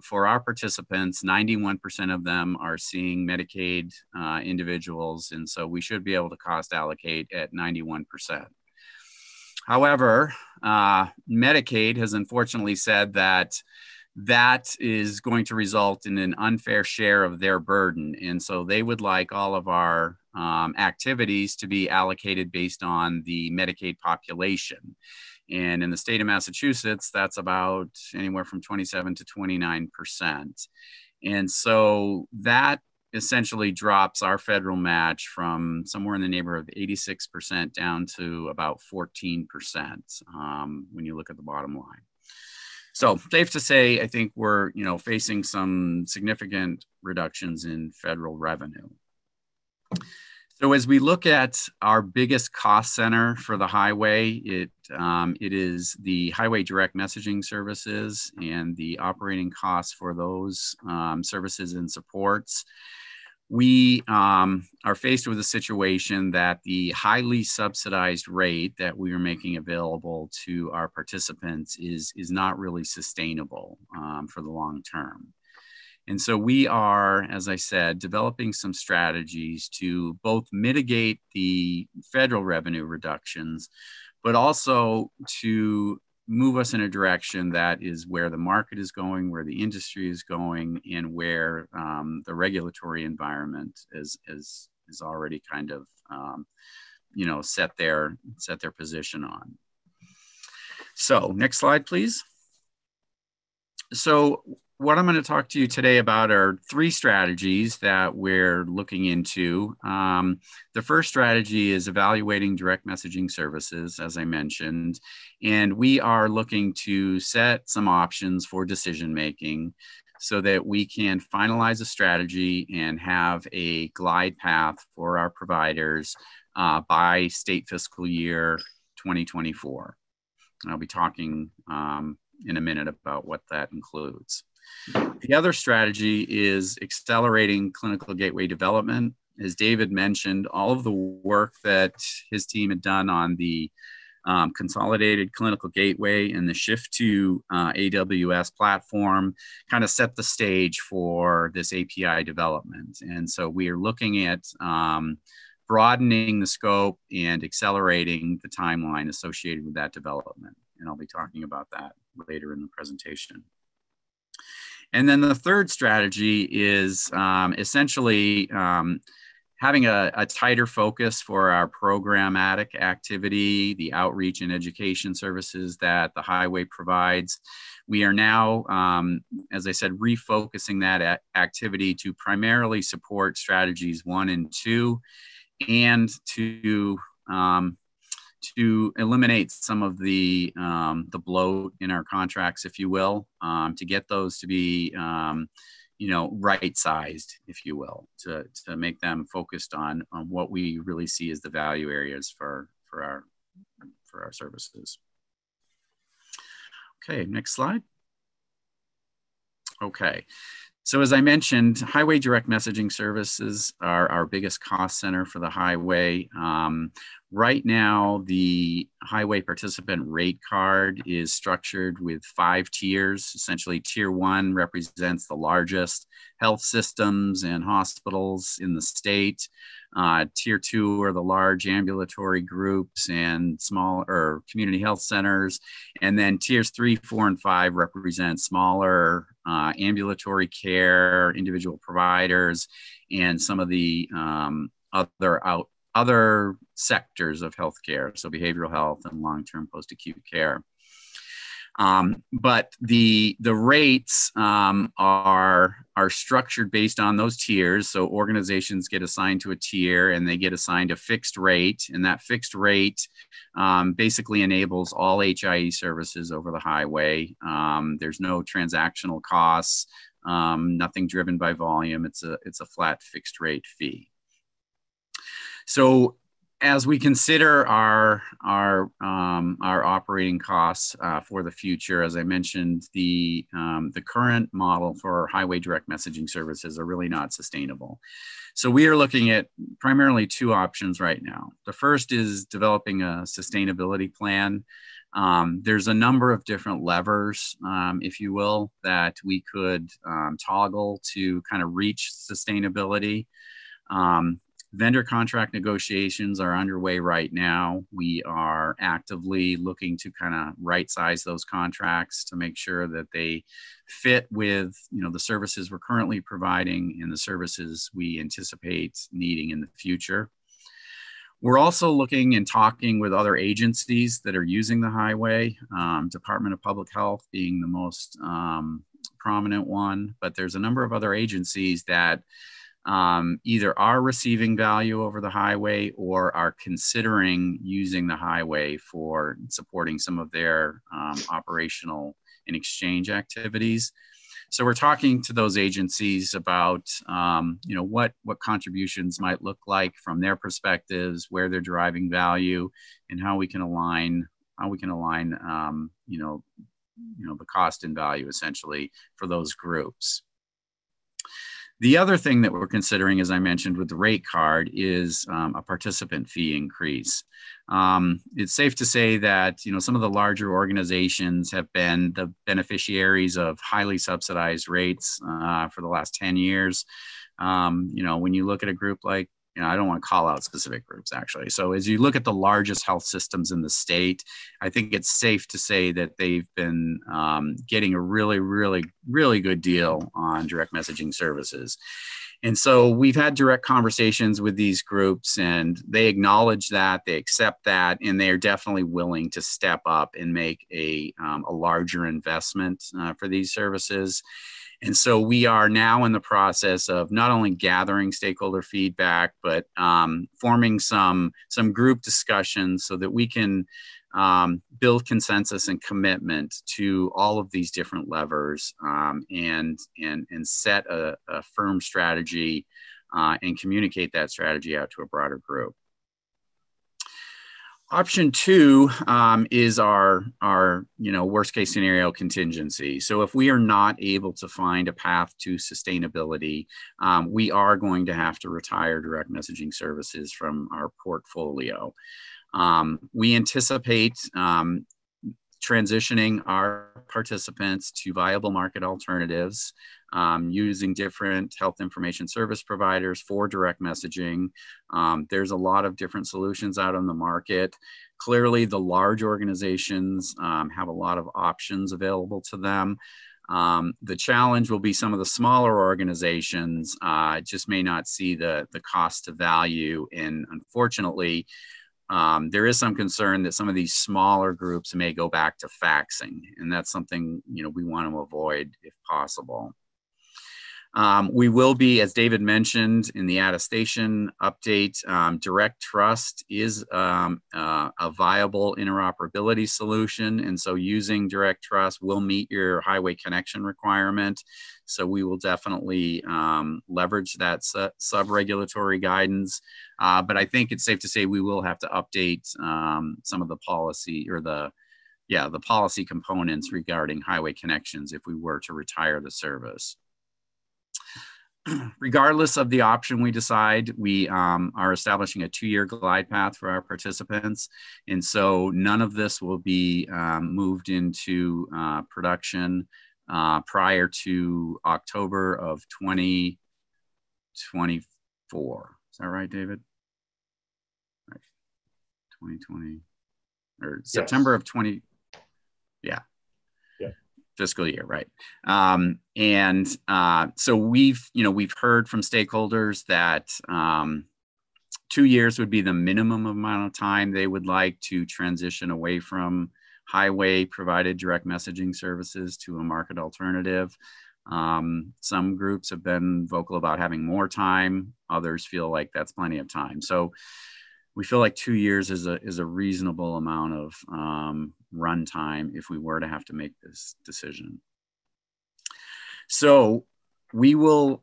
for our participants, 91% of them are seeing Medicaid individuals, and so we should be able to cost allocate at 91%. However, Medicaid has unfortunately said that that is going to result in an unfair share of their burden, and so they would like all of our activities to be allocated based on the Medicaid population. And in the state of Massachusetts, that's about anywhere from 27 to 29%. And so that essentially drops our federal match from somewhere in the neighborhood of 86% down to about 14% when you look at the bottom line. So safe to say, I think we're facing some significant reductions in federal revenue. So as we look at our biggest cost center for the highway, it is the highway direct messaging services and the operating costs for those services and supports. We are faced with a situation that the highly subsidized rate that we are making available to our participants is not really sustainable for the long term. And so we are, as I said, developing some strategies to both mitigate the federal revenue reductions, but also to move us in a direction that is where the market is going, where the industry is going, and where the regulatory environment is already kind of set their position on. So next slide, please. So what I'm going to talk to you today about are three strategies that we're looking into. The first strategy is evaluating direct messaging services, as I mentioned, and we are looking to set some options for decision making so that we can finalize a strategy and have a glide path for our providers by state fiscal year 2024. And I'll be talking in a minute about what that includes. The other strategy is accelerating clinical gateway development. As David mentioned, all of the work that his team had done on the consolidated clinical gateway and the shift to AWS platform kind of set the stage for this API development. And so we are looking at broadening the scope and accelerating the timeline associated with that development. And I'll be talking about that later in the presentation. And then the third strategy is essentially having a tighter focus for our programmatic activity, the outreach and education services that the highway provides. We are now, as I said, refocusing that activity to primarily support strategies 1 and 2, and to eliminate some of the bloat in our contracts, if you will, to get those to be, right-sized, if you will, to make them focused on what we really see as the value areas for our services. Okay, next slide. Okay. So as I mentioned, highway direct messaging services are our biggest cost center for the highway. Right now, the highway participant rate card is structured with 5 tiers. Essentially, tier 1 represents the largest health systems and hospitals in the state. Tier 2 are the large ambulatory groups and small or community health centers. And then tiers 3, 4, and 5 represent smaller ambulatory care, individual providers, and some of the other sectors of healthcare, so behavioral health and long-term post-acute care. But the rates are structured based on those tiers. So organizations get assigned to a tier and they get assigned a fixed rate. And that fixed rate basically enables all HIE services over the highway. There's no transactional costs, nothing driven by volume. It's a flat fixed rate fee. So as we consider our operating costs for the future, as I mentioned, the current model for highway direct messaging services are really not sustainable. So we are looking at primarily two options right now. The first is developing a sustainability plan. There's a number of different levers, if you will, that we could toggle to kind of reach sustainability. Vendor contract negotiations are underway right now. We are actively looking to kind of right size those contracts to make sure that they fit with, the services we're currently providing and the services we anticipate needing in the future. We're also looking and talking with other agencies that are using the highway, Department of Public Health being the most prominent one, but there's a number of other agencies that either are receiving value over the highway or are considering using the highway for supporting some of their operational and exchange activities. So we're talking to those agencies about, what contributions might look like from their perspectives, where they're deriving value, and how we can align, the cost and value essentially for those groups. The other thing that we're considering, as I mentioned, with the rate card is a participant fee increase. It's safe to say that, some of the larger organizations have been the beneficiaries of highly subsidized rates for the last 10 years. When you look at a group like, I don't want to call out specific groups actually. So as you look at the largest health systems in the state, I think it's safe to say that they've been getting a really, really, really good deal on direct messaging services. And so we've had direct conversations with these groups and they acknowledge that, they accept that, and they are definitely willing to step up and make a larger investment for these services. And so we are now in the process of not only gathering stakeholder feedback, but forming some group discussions so that we can build consensus and commitment to all of these different levers and set a firm strategy and communicate that strategy out to a broader group. Option two is our worst case scenario contingency. So if we are not able to find a path to sustainability, we are going to have to retire direct messaging services from our portfolio. We anticipate transitioning our participants to viable market alternatives using different health information service providers for direct messaging. There's a lot of different solutions out on the market. Clearly, the large organizations have a lot of options available to them. The challenge will be some of the smaller organizations just may not see the cost to value. And unfortunately, there is some concern that some of these smaller groups may go back to faxing, and that's something we want to avoid if possible. We will be, as David mentioned in the attestation update, Direct Trust is a viable interoperability solution, and so using Direct Trust will meet your highway connection requirement. So we will definitely leverage that sub-regulatory guidance. But I think it's safe to say we will have to update some of the policy or the policy components regarding highway connections if we were to retire the service. Regardless of the option we decide, we are establishing a 2-year glide path for our participants. And so none of this will be moved into production prior to October of 2024. Is that right, David? Right. 2020 or yes. September of 20. Yeah. Fiscal year, right? So we've heard from stakeholders that 2 years would be the minimum amount of time they would like to transition away from highway provided direct messaging services to a market alternative. Some groups have been vocal about having more time. Others feel like that's plenty of time. So we feel like 2 years is a reasonable amount of run time if we were to have to make this decision. So we will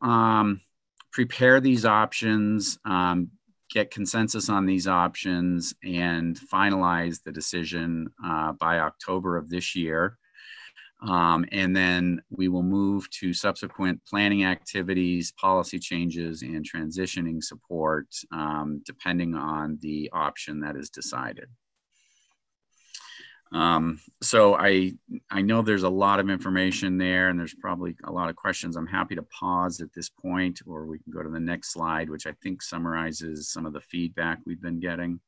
prepare these options, get consensus on these options and finalize the decision by October of this year. And then we will move to subsequent planning activities, policy changes, and transitioning support, depending on the option that is decided. So I know there's a lot of information there, and there's probably a lot of questions. I'm happy to pause at this point, or we can go to the next slide, which I think summarizes some of the feedback we've been getting.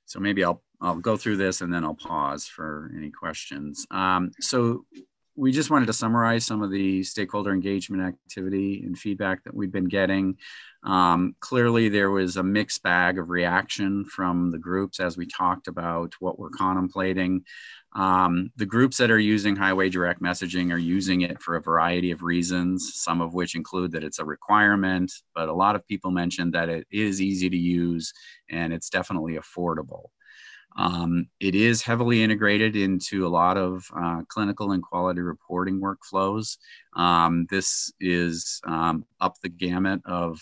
So maybe I'll go through this and then I'll pause for any questions. So we just wanted to summarize some of the stakeholder engagement activity and feedback that we've been getting. Clearly, there was a mixed bag of reaction from the groups as we talked about what we're contemplating. The groups that are using hiway direct messaging are using it for a variety of reasons, some of which include that it's a requirement, but a lot of people mentioned that it is easy to use and it's definitely affordable. It is heavily integrated into a lot of clinical and quality reporting workflows. This is up the gamut of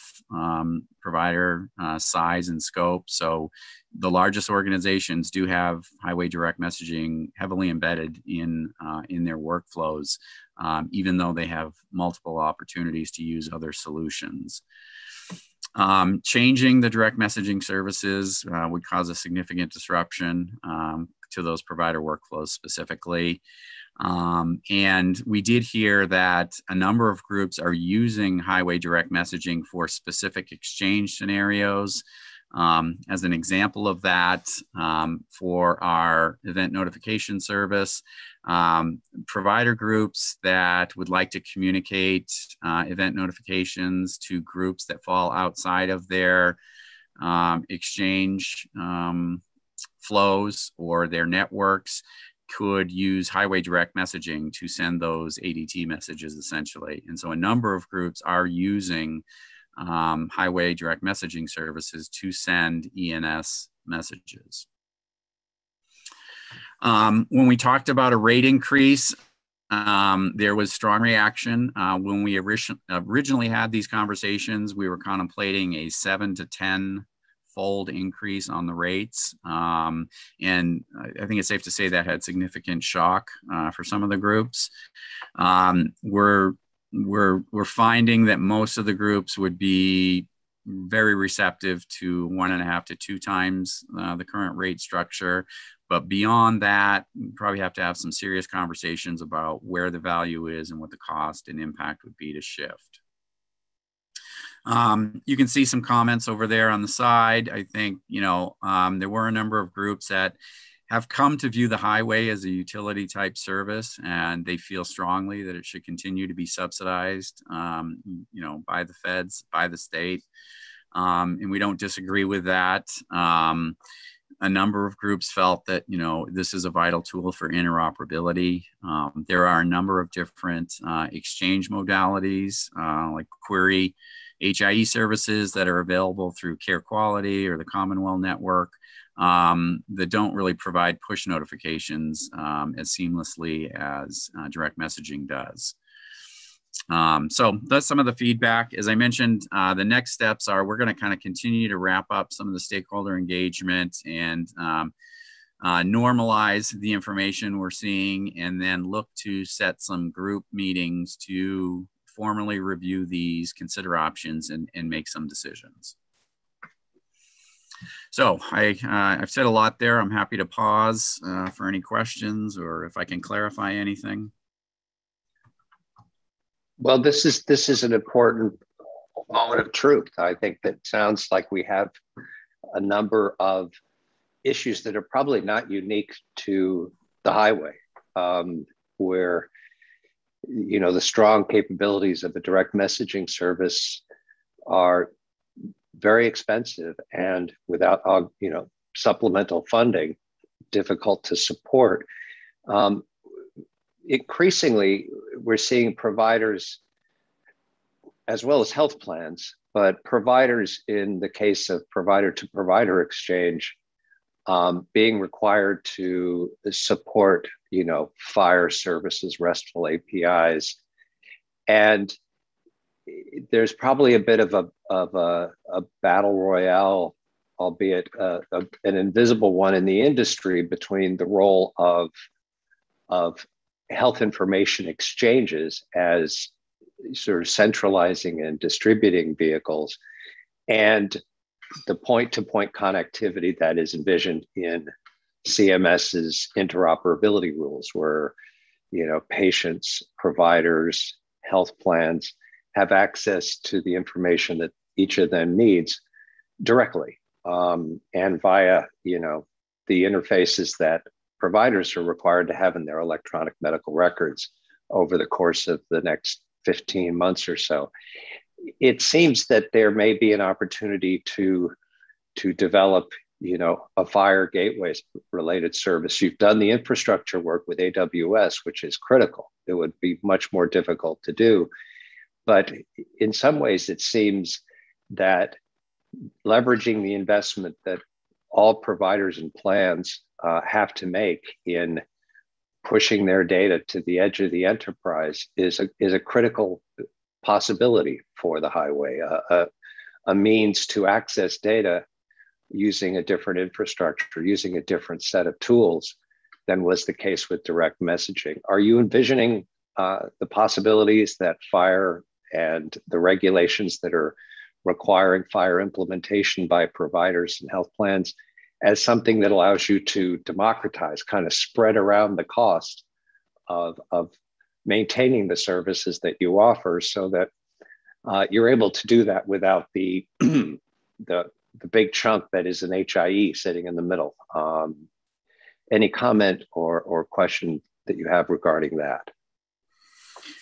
provider size and scope. So the largest organizations do have hiway direct messaging heavily embedded in their workflows, even though they have multiple opportunities to use other solutions. Changing the direct messaging services would cause a significant disruption to those provider workflows specifically. And we did hear that a number of groups are using hiway direct messaging for specific exchange scenarios. As an example of that, for our event notification service, provider groups that would like to communicate event notifications to groups that fall outside of their exchange flows or their networks could use hiway direct messaging to send those ADT messages essentially. And so a number of groups are using hiway direct messaging services to send ENS messages. When we talked about a rate increase, there was strong reaction. When we originally had these conversations, we were contemplating a 7 to 10-fold increase on the rates. And I think it's safe to say that had significant shock for some of the groups. We're finding that most of the groups would be very receptive to 1.5 to 2 times the current rate structure. But beyond that, we probably have to have some serious conversations about where the value is and what the cost and impact would be to shift. You can see some comments over there on the side. I think, there were a number of groups that have come to view the hiway as a utility type service, and they feel strongly that it should continue to be subsidized, by the feds, by the state. And we don't disagree with that. A number of groups felt that, this is a vital tool for interoperability. There are a number of different exchange modalities, like query HIE services that are available through Care Quality or the Commonwealth Network that don't really provide push notifications as seamlessly as direct messaging does. So that's some of the feedback. As I mentioned, the next steps are we're going to kind of continue to wrap up some of the stakeholder engagement and normalize the information we're seeing, and then look to set some group meetings to formally review these, consider options, and make some decisions. So I've said a lot there. I'm happy to pause for any questions or if I can clarify anything. Well, this is an important moment of truth. I think that sounds like we have a number of issues that are probably not unique to the hiway, where the strong capabilities of a direct messaging service are very expensive and without supplemental funding, difficult to support. Increasingly, we're seeing providers as well as health plans, but providers in the case of provider to provider exchange being required to support, FHIR services, RESTful APIs. And there's probably a bit of a battle royale, albeit an invisible one in the industry, between the role of health information exchanges as sort of centralizing and distributing vehicles, and the point-to-point connectivity that is envisioned in CMS's interoperability rules, where patients, providers, health plans have access to the information that each of them needs directly, and via the interfaces that providers are required to have in their electronic medical records over the course of the next 15 months or so. It seems that there may be an opportunity to develop a fire gateway related service. You've done the infrastructure work with AWS, which is critical. It would be much more difficult to do. But in some ways, it seems that leveraging the investment that all providers and plans have to make in pushing their data to the edge of the enterprise is a critical possibility for the highway, a means to access data using a different infrastructure, using a different set of tools than was the case with direct messaging. Are you envisioning the possibilities that fire and the regulations that are requiring fire implementation by providers and health plans as something that allows you to democratize, kind of spread around the cost of maintaining the services that you offer, so that you're able to do that without the the big chunk that is an HIE sitting in the middle? Any comment or question that you have regarding that?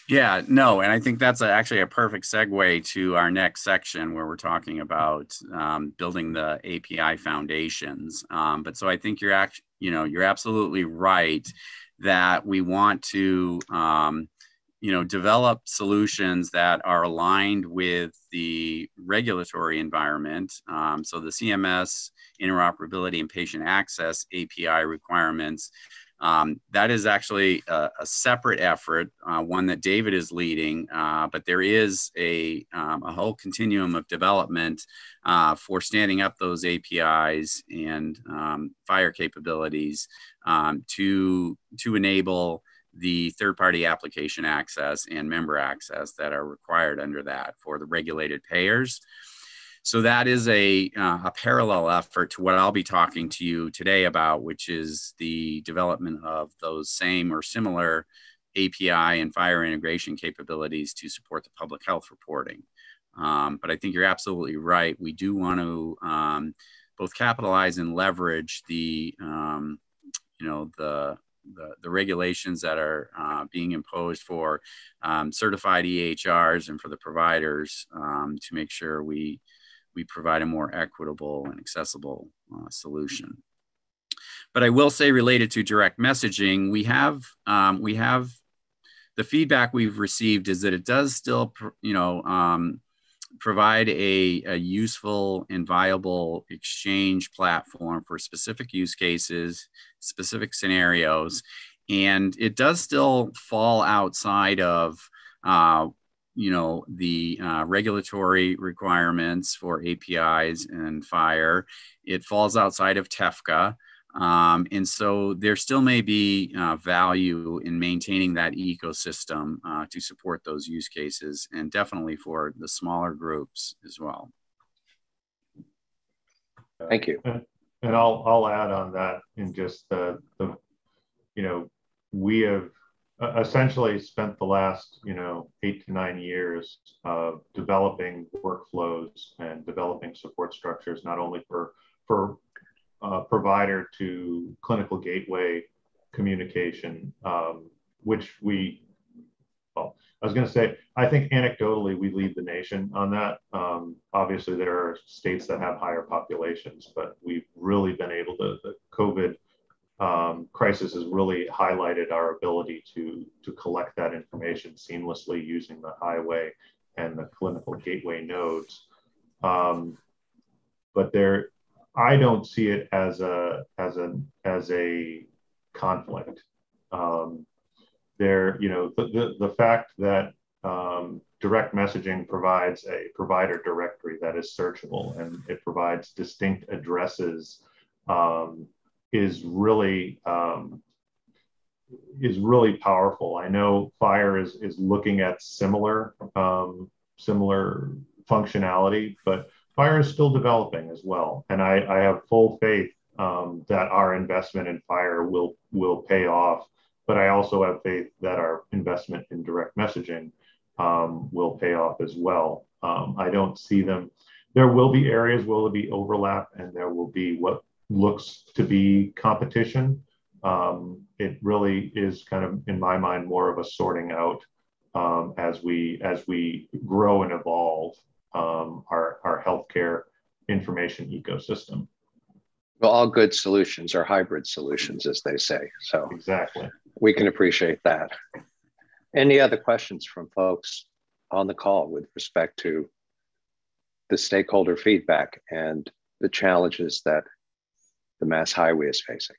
Yeah, no, and I think that's actually a perfect segue to our next section, where we're talking about building the API foundations. But so I think you're absolutely right that we want to develop solutions that are aligned with the regulatory environment. So the CMS interoperability and patient access API requirements. That is actually a separate effort, one that David is leading, but there is a whole continuum of development for standing up those APIs and fire capabilities to enable the third-party application access and member access that are required under that for the regulated payers. So that is a parallel effort to what I'll be talking to you today about, which is the development of those same or similar API and fire integration capabilities to support the public health reporting. But I think you're absolutely right. We do want to both capitalize and leverage the regulations that are being imposed for certified EHRs and for the providers to make sure we provide a more equitable and accessible solution. But I will say, related to direct messaging, we have the feedback we've received is that it does still, provide a useful and viable exchange platform for specific use cases, specific scenarios, and it does still fall outside of the regulatory requirements for APIs and fire. It falls outside of TEFCA. And so there still may be value in maintaining that ecosystem to support those use cases, and definitely for the smaller groups as well. Thank you. And I'll add on that in just we have essentially spent the last 8 to 9 years developing workflows and developing support structures, not only for provider to clinical gateway communication, which I was going to say, I think anecdotally we lead the nation on that. Obviously there are states that have higher populations, but we've really been able to, the COVID crisis has really highlighted our ability to collect that information seamlessly using the highway and the clinical gateway nodes. But I don't see it as a conflict. The fact that direct messaging provides a provider directory that is searchable, and it provides distinct addresses, is really powerful. I know Fire is looking at similar functionality, but Fire is still developing as well. And I have full faith that our investment in Fire will pay off. But I also have faith that our investment in direct messaging will pay off as well. I don't see them. There will be areas where there will be overlap, and there will be what looks to be competition. It really is kind of, in my mind, more of a sorting out as we grow and evolve our healthcare information ecosystem. Well, all good solutions are hybrid solutions, as they say. So exactly, we can appreciate that. Any other questions from folks on the call with respect to the stakeholder feedback and the challenges that the Mass Highway is facing?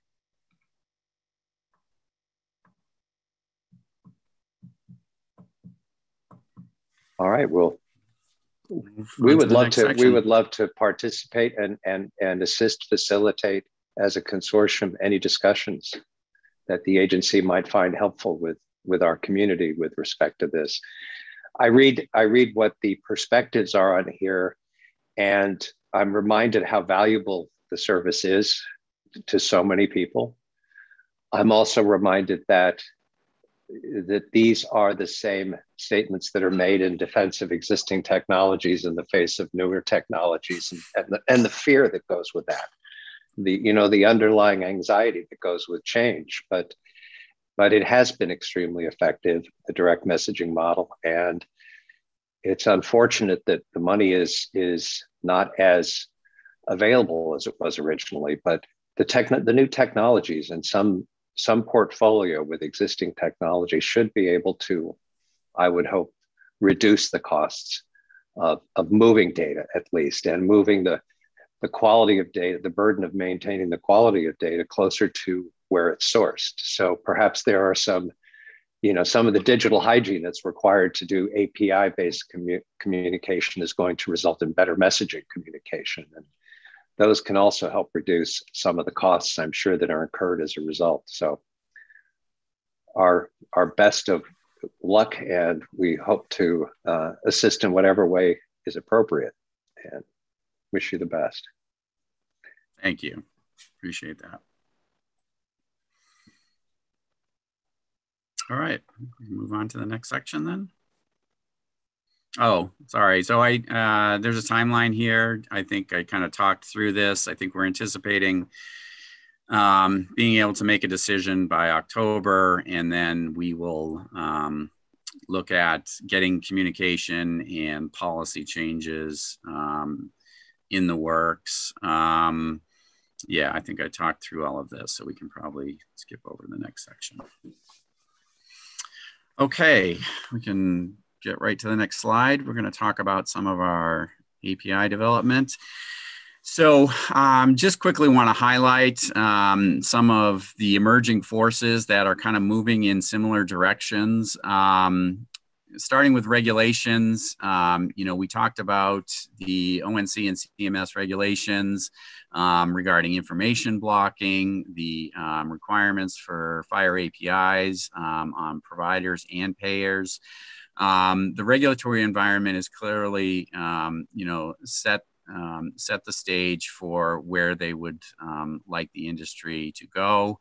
All right, well, we would love to participate and assist, facilitate as a consortium any discussions that the agency might find helpful with our community with respect to this. I read what the perspectives are on here, and I'm reminded how valuable the service is to so many people. I'm also reminded that these are the same statements that are made in defense of existing technologies in the face of newer technologies, and the fear that goes with that, the underlying anxiety that goes with change. But it has been extremely effective, the direct messaging model, and it's unfortunate that the money is not as available as it was originally. But the new technologies and some portfolio with existing technology should be able to, I would hope, reduce the costs of moving data, at least, and moving the quality of data, the burden of maintaining the quality of data closer to where it's sourced. So perhaps there are some of the digital hygiene that's required to do API-based communication is going to result in better messaging communication. And those can also help reduce some of the costs, I'm sure, that are incurred as a result. So our best of luck, and we hope to assist in whatever way is appropriate, and wish you the best. Thank you. Appreciate that. All right, move on to the next section then. Oh, sorry. So there's a timeline here. I think I kind of talked through this. I think we're anticipating being able to make a decision by October, and then we will look at getting communication and policy changes in the works. Yeah, I think I talked through all of this, so we can probably skip over to the next section. Okay, we can get right to the next slide. We're going to talk about some of our API development. So just quickly want to highlight some of the emerging forces that are kind of moving in similar directions. Starting with regulations, we talked about the ONC and CMS regulations regarding information blocking, the requirements for FHIR APIs on providers and payers. The regulatory environment is clearly, set the stage for where they would like the industry to go.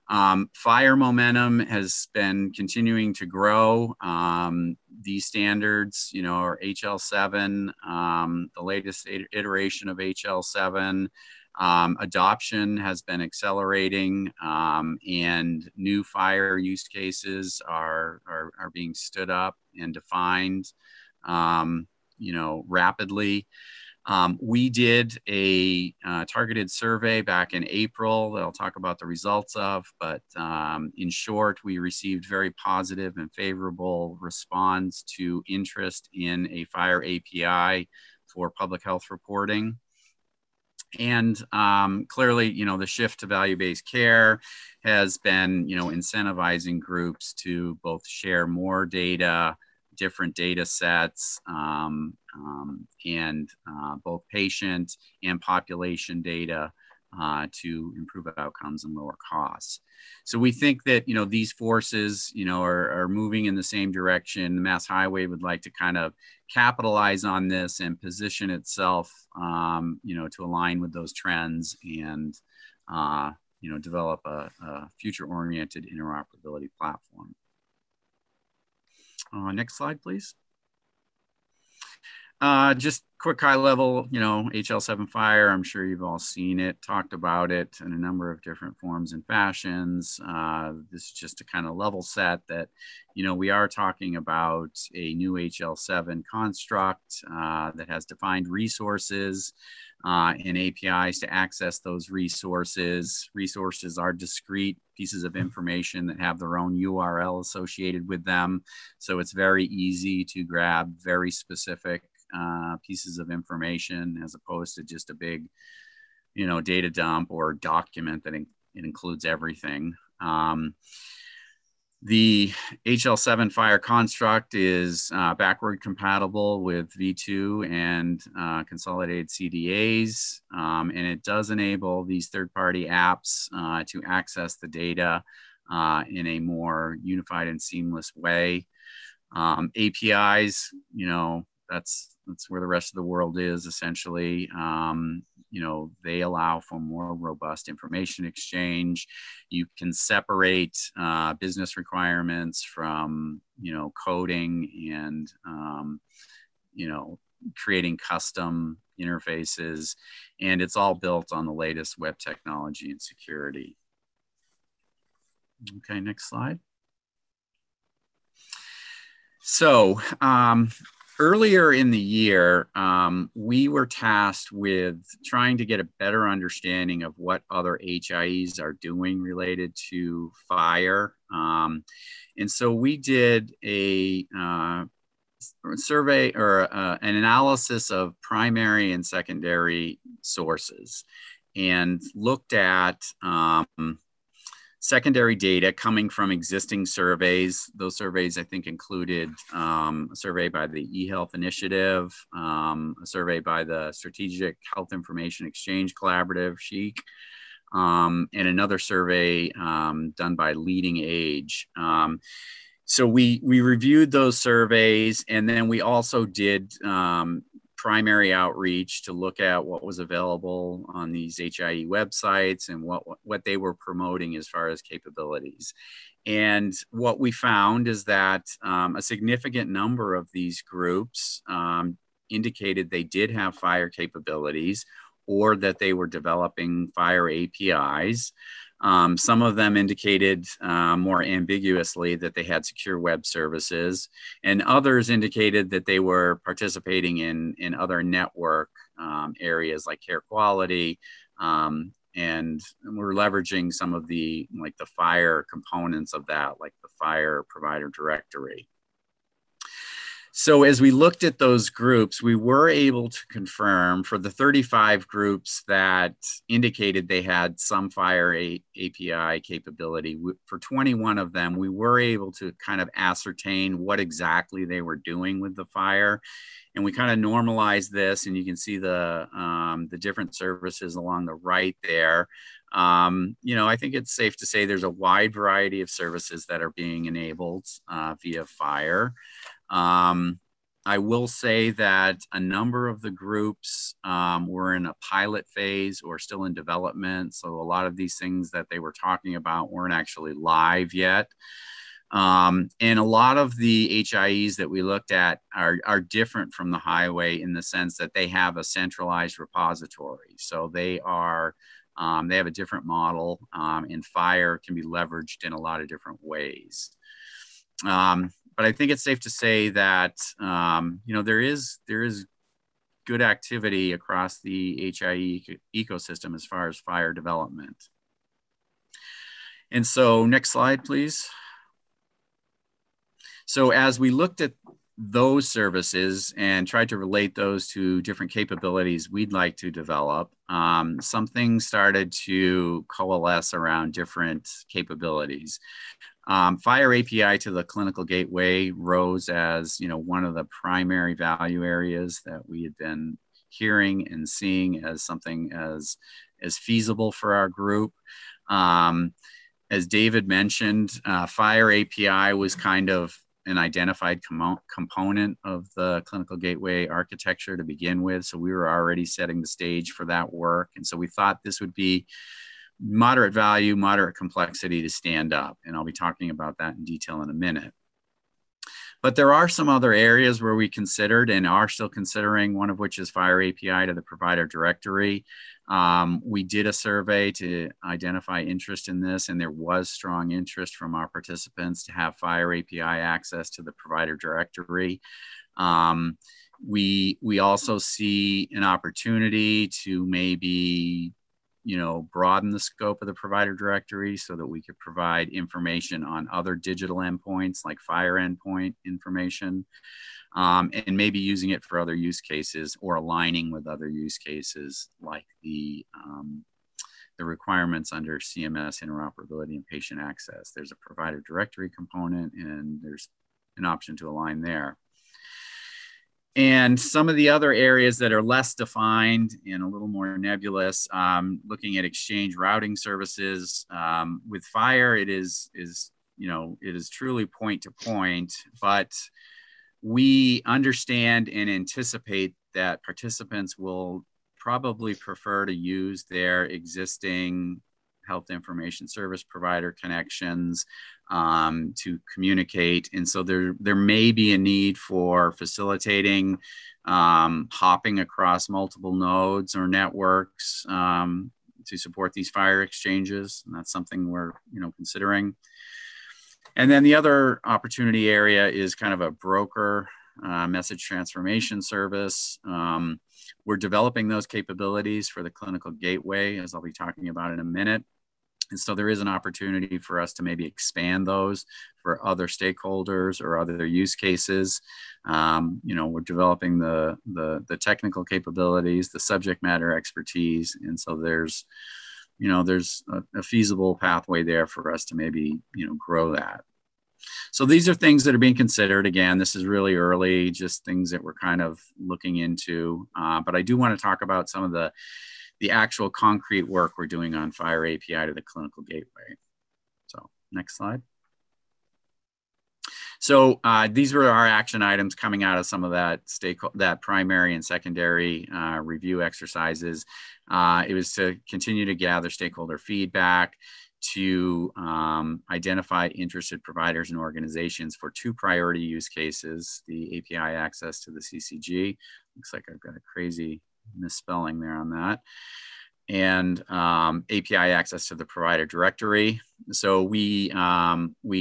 FHIR momentum has been continuing to grow. These standards, are HL7, the latest iteration of HL7. Adoption has been accelerating, and new FHIR use cases are being stood up and defined, rapidly. We did a targeted survey back in April that I'll talk about the results of, but in short, we received very positive and favorable response to interest in a FHIR API for public health reporting. And clearly, the shift to value-based care has been, incentivizing groups to both share more data, different data sets and both patient and population data to improve outcomes and lower costs. So we think that, these forces, are moving in the same direction. The Mass Highway would like to kind of capitalize on this and position itself, to align with those trends and, develop a future-oriented interoperability platform. Next slide, please. Just quick high level, HL7 Fire, I'm sure you've all seen it, talked about it in a number of different forms and fashions. This is just to kind of level set that, we are talking about a new HL7 construct that has defined resources and APIs to access those resources. Resources are discrete pieces of information that have their own URL associated with them. So it's very easy to grab very specific pieces of information as opposed to just a big, data dump or document that it includes everything. The HL7 Fire construct is backward compatible with V2 and consolidated CDAs, and it does enable these third-party apps to access the data in a more unified and seamless way. APIs, that's where the rest of the world is essentially. They allow for more robust information exchange. You can separate business requirements from, coding and, creating custom interfaces. And it's all built on the latest web technology and security. Okay, next slide. So, earlier in the year, we were tasked with trying to get a better understanding of what other HIEs are doing related to fire. And so we did a survey or an analysis of primary and secondary sources and looked at secondary data coming from existing surveys. Those surveys, I think, included a survey by the eHealth Initiative, a survey by the Strategic Health Information Exchange Collaborative, SHEIC, and another survey done by Leading Age. So we reviewed those surveys, and then we also did primary outreach to look at what was available on these HIE websites and what they were promoting as far as capabilities. And what we found is that a significant number of these groups indicated they did have fire capabilities or that they were developing fire APIs. Some of them indicated more ambiguously that they had secure web services, and others indicated that they were participating in other network areas like care quality, and we're leveraging some of the fire components of that, like the fire provider directory. So as we looked at those groups, we were able to confirm for the 35 groups that indicated they had some fire API capability. For 21 of them, we were able to kind of ascertain what exactly they were doing with the fire. And we kind of normalized this, and you can see the different services along the right there. I think it's safe to say there's a wide variety of services that are being enabled via fire. I will say that a number of the groups were in a pilot phase or still in development. So a lot of these things that they were talking about weren't actually live yet. And a lot of the HIEs that we looked at are different from the highway in the sense that they have a centralized repository. So they have a different model, and fire can be leveraged in a lot of different ways. But I think it's safe to say that there is good activity across the HIE ecosystem as far as fire development. And so next slide, please. So as we looked at those services and tried to relate those to different capabilities we'd like to develop, some things started to coalesce around different capabilities. Fire API to the clinical gateway rose as, you know, one of the primary value areas that we had been hearing and seeing as something as feasible for our group. As David mentioned, Fire API was kind of an identified component of the clinical gateway architecture to begin with. So we were already setting the stage for that work. And so we thought this would be moderate value, moderate complexity to stand up. And I'll be talking about that in detail in a minute. But there are some other areas where we considered and are still considering, one of which is Fire API to the provider directory. We did a survey to identify interest in this, and there was strong interest from our participants to have Fire API access to the provider directory. We also see an opportunity to maybe, you know, broaden the scope of the provider directory so that we could provide information on other digital endpoints like Fire endpoint information, and maybe using it for other use cases or aligning with other use cases like the requirements under CMS interoperability and patient access. There's a provider directory component and there's an option to align there. And some of the other areas that are less defined and a little more nebulous, looking at exchange routing services. With Fire, it is truly point to point, but we understand and anticipate that participants will probably prefer to use their existing health information service provider connections to communicate. And so there may be a need for facilitating hopping across multiple nodes or networks to support these Fire exchanges. And that's something we're, you know, considering. And then the other opportunity area is kind of a broker message transformation service. We're developing those capabilities for the clinical gateway, as I'll be talking about in a minute. And so there is an opportunity for us to maybe expand those for other stakeholders or other use cases. You know, we're developing the technical capabilities, the subject matter expertise. And so there's a feasible pathway there for us to maybe, you know, grow that. So these are things that are being considered. Again, this is really early, just things that we're kind of looking into. But I do want to talk about some of the actual concrete work we're doing on Fire API to the clinical gateway. So next slide. So these were our action items coming out of some of that primary and secondary review exercises. It was to continue to gather stakeholder feedback, to identify interested providers and organizations for 2 priority use cases, the API access to the CCG. Looks like I've got a crazy misspelling there on that. And API access to the provider directory. So we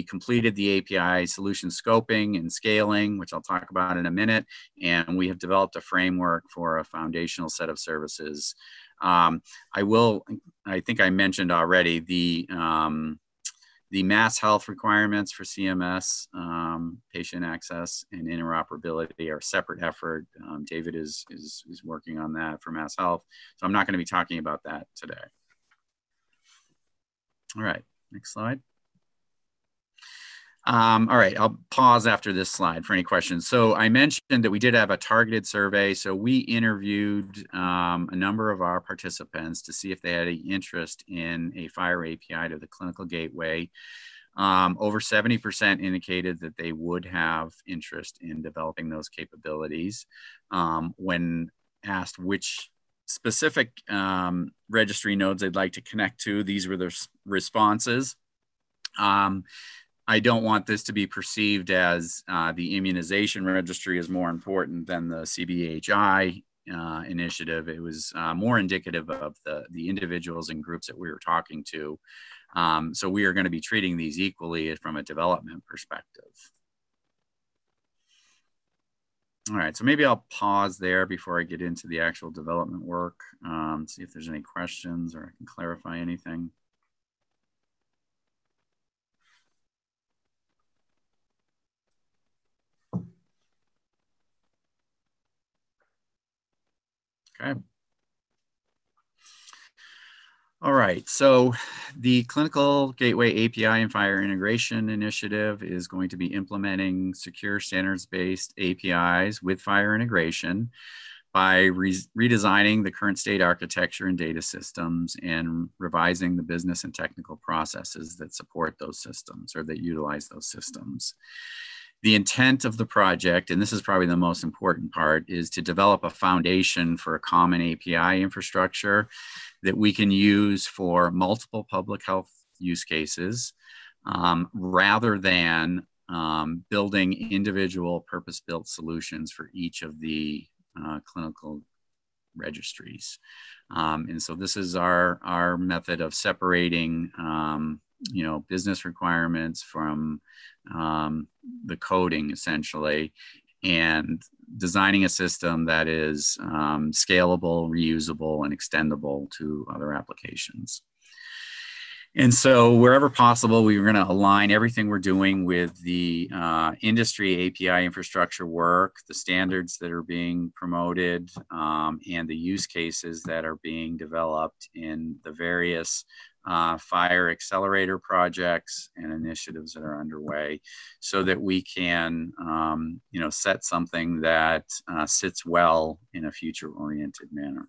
completed the API solution scoping and scaling, which I'll talk about in a minute. And we have developed a framework for a foundational set of services. I think I mentioned already the mass health requirements for CMS, patient access and interoperability are a separate effort. David is working on that for mass health. So I'm not going to be talking about that today. All right, next slide. All right, I'll pause after this slide for any questions. So I mentioned that we did have a targeted survey. So we interviewed a number of our participants to see if they had any interest in a Fire API to the clinical gateway. Over 70% indicated that they would have interest in developing those capabilities. When asked which specific registry nodes they'd like to connect to, these were the responses. I don't want this to be perceived as the immunization registry is more important than the CBHI initiative. It was more indicative of the individuals and groups that we were talking to. So we are going to be treating these equally from a development perspective. All right, so maybe I'll pause there before I get into the actual development work, see if there's any questions or I can clarify anything. Okay. All right, so the Clinical Gateway API and Fire Integration Initiative is going to be implementing secure standards-based APIs with Fire integration by redesigning the current state architecture and data systems and revising the business and technical processes that support those systems or that utilize those systems. The intent of the project, and this is probably the most important part, is to develop a foundation for a common API infrastructure that we can use for multiple public health use cases rather than building individual purpose-built solutions for each of the clinical registries. And so this is our method of separating business requirements from the coding, essentially, and designing a system that is scalable, reusable, and extendable to other applications. And so wherever possible, we're going to align everything we're doing with the industry API infrastructure work, the standards that are being promoted, and the use cases that are being developed in the various fire accelerator projects and initiatives that are underway, so that we can set something that sits well in a future-oriented manner.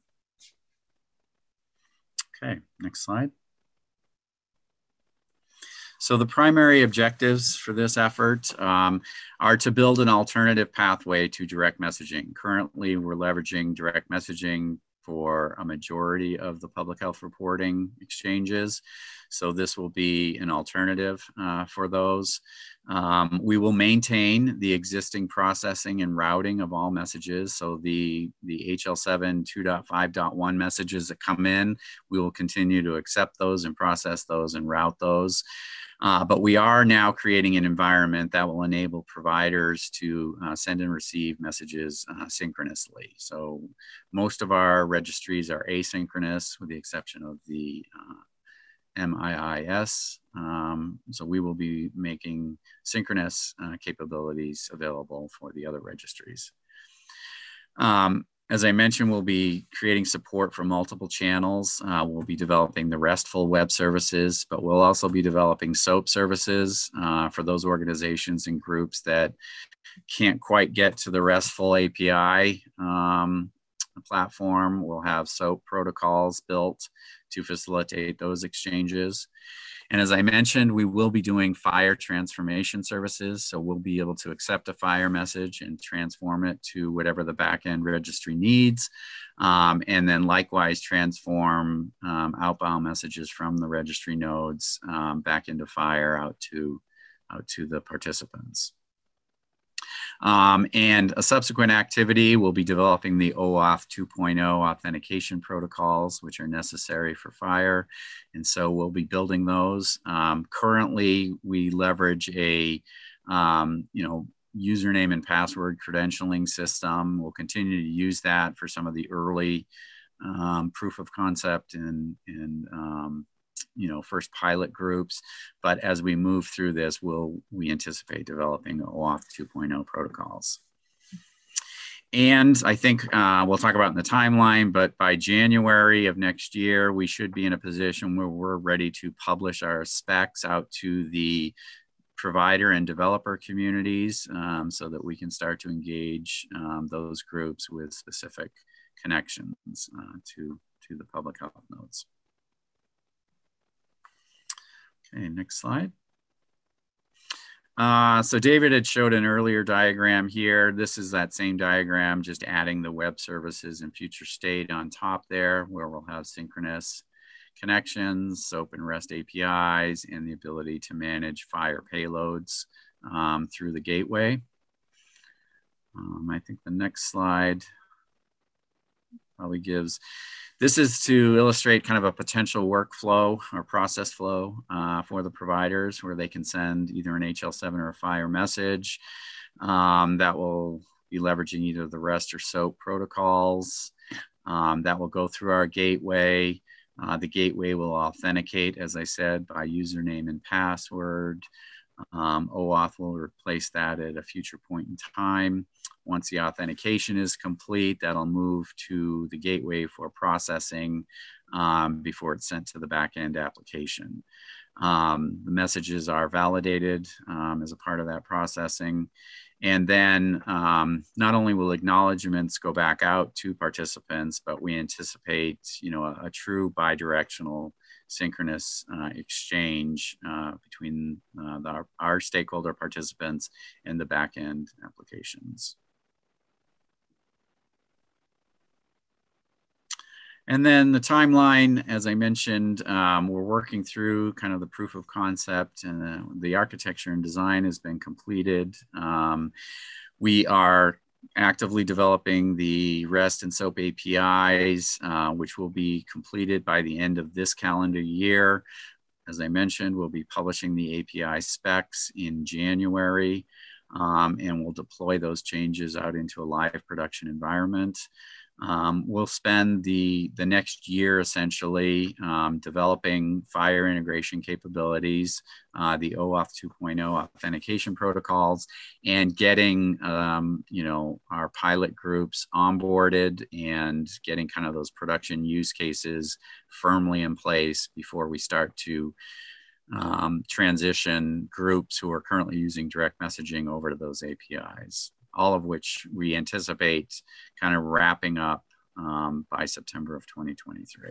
Okay, next slide. So the primary objectives for this effort are to build an alternative pathway to direct messaging. Currently, we're leveraging direct messaging for a majority of the public health reporting exchanges. So this will be an alternative for those. We will maintain the existing processing and routing of all messages. So the HL7 2.5.1 messages that come in, we will continue to accept those and process those and route those. But we are now creating an environment that will enable providers to send and receive messages synchronously. So most of our registries are asynchronous with the exception of the MIIS. So we will be making synchronous capabilities available for the other registries. As I mentioned, we'll be creating support for multiple channels. We'll be developing the RESTful web services, but we'll also be developing SOAP services for those organizations and groups that can't quite get to the RESTful API platform. We'll have SOAP protocols built to facilitate those exchanges. And as I mentioned, we will be doing fire transformation services. So we'll be able to accept a fire message and transform it to whatever the backend registry needs. And then likewise transform outbound messages from the registry nodes back into fire out to the participants. And a subsequent activity, we'll be developing the OAuth 2.0 authentication protocols, which are necessary for fire. And so we'll be building those. Currently, we leverage a username and password credentialing system. We'll continue to use that for some of the early proof of concept and first pilot groups. But as we move through this, we anticipate developing OAuth 2.0 protocols. And I think we'll talk about in the timeline, but by January of next year, we should be in a position where we're ready to publish our specs out to the provider and developer communities so that we can start to engage those groups with specific connections to the public health nodes. Okay, next slide. So David had showed an earlier diagram here. This is that same diagram, just adding the web services and future state on top there, where we'll have synchronous connections, SOAP and REST APIs, and the ability to manage fire payloads through the gateway. I think the next slide probably gives. This is to illustrate kind of a potential workflow or process flow for the providers, where they can send either an HL7 or a fire message that will be leveraging either the REST or SOAP protocols that will go through our gateway. The gateway will authenticate, as I said, by username and password. OAuth will replace that at a future point in time. Once the authentication is complete, that'll move to the gateway for processing before it's sent to the backend application. The messages are validated as a part of that processing. And then not only will acknowledgements go back out to participants, but we anticipate, a true bidirectional synchronous exchange between our stakeholder participants and the backend applications. And then the timeline, as I mentioned, we're working through kind of the proof of concept, and the architecture and design has been completed. We are actively developing the REST and SOAP APIs, which will be completed by the end of this calendar year. As I mentioned, we'll be publishing the API specs in January, and we'll deploy those changes out into a live production environment. We'll spend the next year essentially developing FHIR integration capabilities, the OAuth 2.0 authentication protocols, and getting our pilot groups onboarded and getting kind of those production use cases firmly in place before we start to transition groups who are currently using direct messaging over to those APIs, all of which we anticipate kind of wrapping up by September of 2023.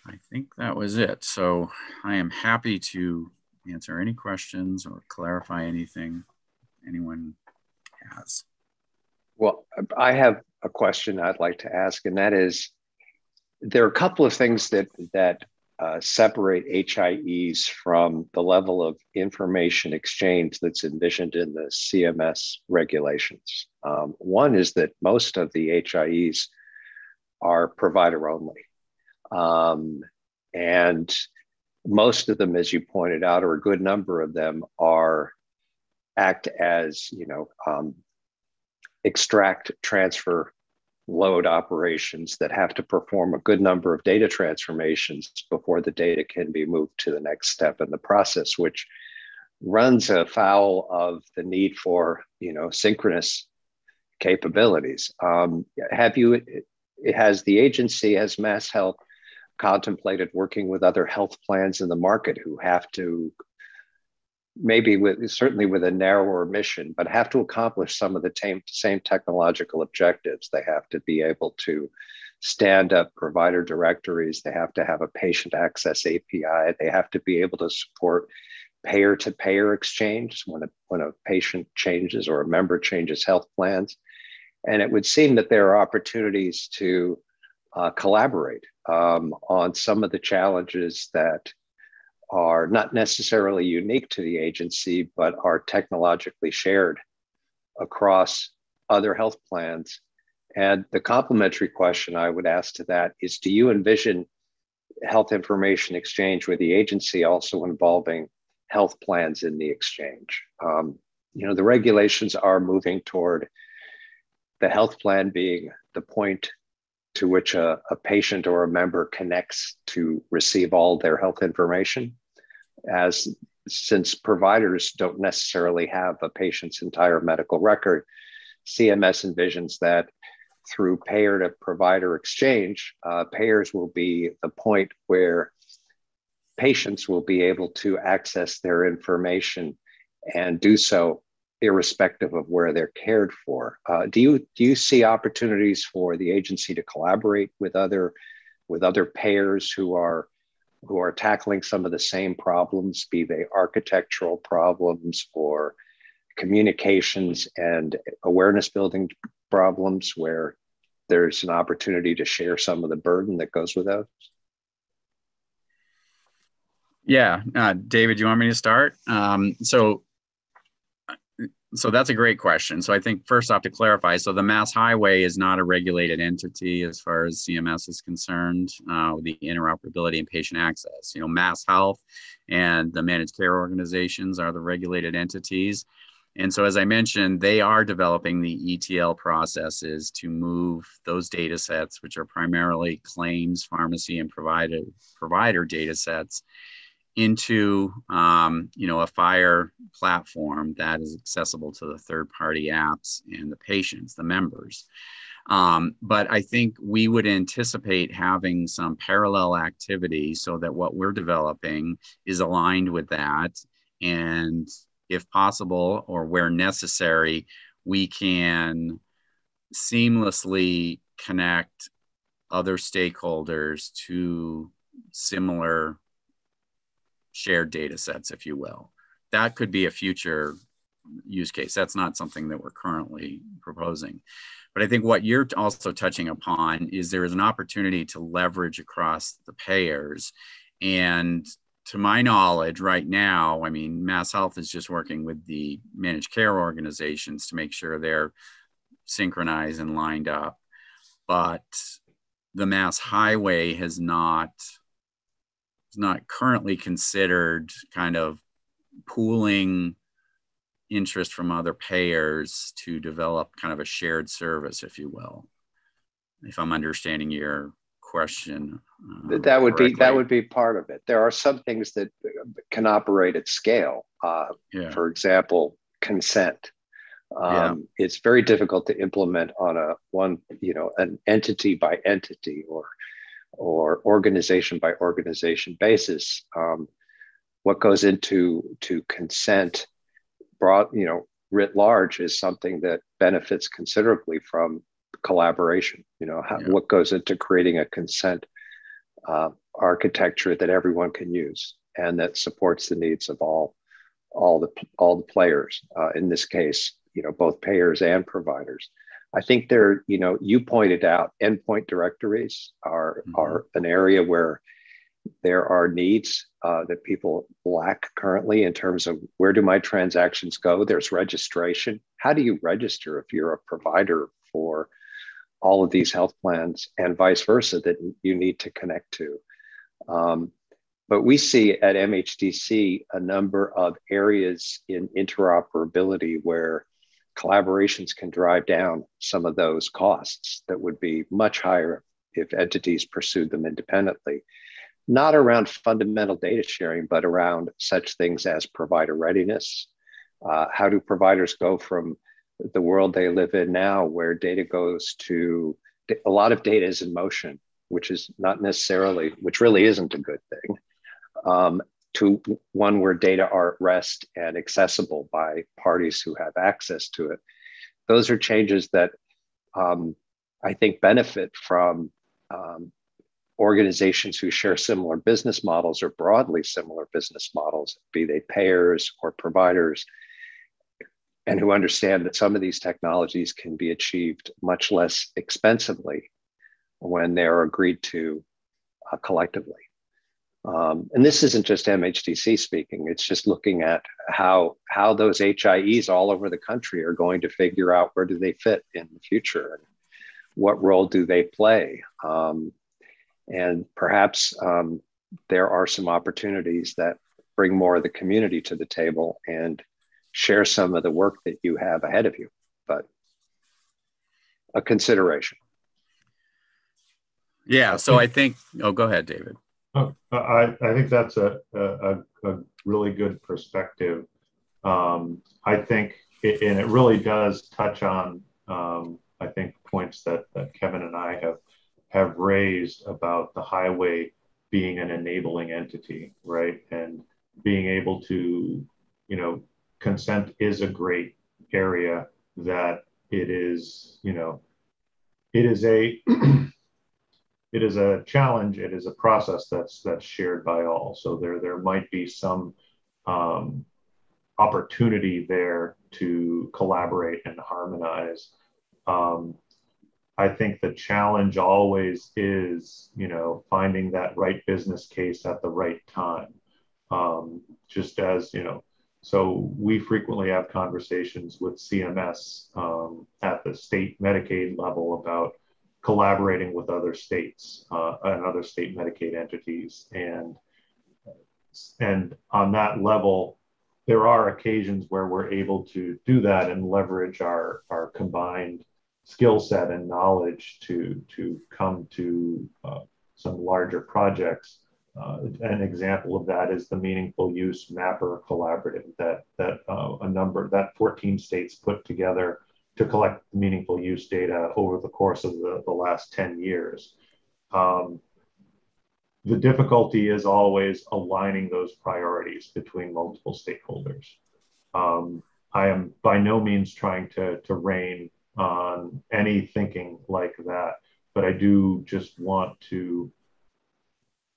I think that was it. So I am happy to answer any questions or clarify anything anyone has. Well, I have a question I'd like to ask, and that is, there are a couple of things that separate HIEs from the level of information exchange that's envisioned in the CMS regulations. One is that most of the HIEs are provider only. And most of them, as you pointed out, or a good number of them, act as, extract, transfer, load operations that have to perform a good number of data transformations before the data can be moved to the next step in the process, which runs afoul of the need for, synchronous capabilities. Has the agency, has Mass Health contemplated working with other health plans in the market who have to, certainly with a narrower mission, but have to accomplish some of the same technological objectives? They have to be able to stand up provider directories. They have to have a patient access API. They have to be able to support payer-to-payer exchange when a patient changes or a member changes health plans. And it would seem that there are opportunities to collaborate on some of the challenges that are not necessarily unique to the agency, but are technologically shared across other health plans. And the complementary question I would ask to that is, do you envision health information exchange with the agency also involving health plans in the exchange? The regulations are moving toward the health plan being the point to which a patient or a member connects to receive all their health information, since providers don't necessarily have a patient's entire medical record. CMS envisions that through payer to provider exchange, payers will be the point where patients will be able to access their information and do so irrespective of where they're cared for. Do you see opportunities for the agency to collaborate with other payers who are tackling some of the same problems, be they architectural problems or communications and awareness building problems, where there's an opportunity to share some of the burden that goes with those? Yeah, David, do you want me to start? So that's a great question. So I think first off, to clarify, so the Mass Highway is not a regulated entity as far as CMS is concerned, the interoperability and patient access. Mass Health and the managed care organizations are the regulated entities. And so as I mentioned, they are developing the ETL processes to move those data sets, which are primarily claims, pharmacy, and provider data sets, into a FHIR platform that is accessible to the third-party apps and the patients, the members. But I think we would anticipate having some parallel activity so that what we're developing is aligned with that. And if possible, or where necessary, we can seamlessly connect other stakeholders to similar shared data sets, if you will. That could be a future use case. That's not something that we're currently proposing. But I think what you're also touching upon is there is an opportunity to leverage across the payers. And to my knowledge right now, I mean, Mass Health is just working with the managed care organizations to make sure they're synchronized and lined up. But the Mass Highway has not currently considered kind of pooling interest from other payers to develop kind of a shared service, if you will, if I'm understanding your question that would correctly. be part of it. There are some things that can operate at scale. For example, consent. It's very difficult to implement on an entity by entity or organization by organization basis. What goes into consent writ large is something that benefits considerably from collaboration. What goes into creating a consent architecture that everyone can use and that supports the needs of all the players. In this case, both payers and providers. I think you pointed out endpoint directories are an area where there are needs that people lack currently in terms of where do my transactions go? There's registration. How do you register if you're a provider for all of these health plans and vice versa that you need to connect to? But we see at MHDC a number of areas in interoperability where collaborations can drive down some of those costs that would be much higher if entities pursued them independently. Not around fundamental data sharing, but around such things as provider readiness. How do providers go from the world they live in now, where data goes to, a lot of data is in motion, which really isn't a good thing, to one where data are at rest and accessible by parties who have access to it. Those are changes that I think benefit from organizations who share similar business models or broadly similar business models, be they payers or providers, and who understand that some of these technologies can be achieved much less expensively when they're agreed to collectively. And this isn't just MHDC speaking, it's just looking at how those HIEs all over the country are going to figure out where do they fit in the future and what role do they play. And perhaps there are some opportunities that bring more of the community to the table and share some of the work that you have ahead of you, but a consideration. Yeah, so I think, go ahead, David. I think that's a really good perspective. I think, and it really does touch on, I think, points that Kevin and I have raised about the highway being an enabling entity, right? And being able to, consent is a great area that it is a challenge. It is a process that's shared by all. So there might be some opportunity there to collaborate and harmonize. I think the challenge always is, finding that right business case at the right time. Just as, so we frequently have conversations with CMS at the state Medicaid level about collaborating with other states and other state Medicaid entities. And on that level, there are occasions where we're able to do that and leverage our combined skill set and knowledge to come to some larger projects an example of that is the Meaningful Use Mapper Collaborative that 14 states put together to collect meaningful use data over the course of the last 10 years. The difficulty is always aligning those priorities between multiple stakeholders. I am by no means trying to rein on any thinking like that, but I do just want to,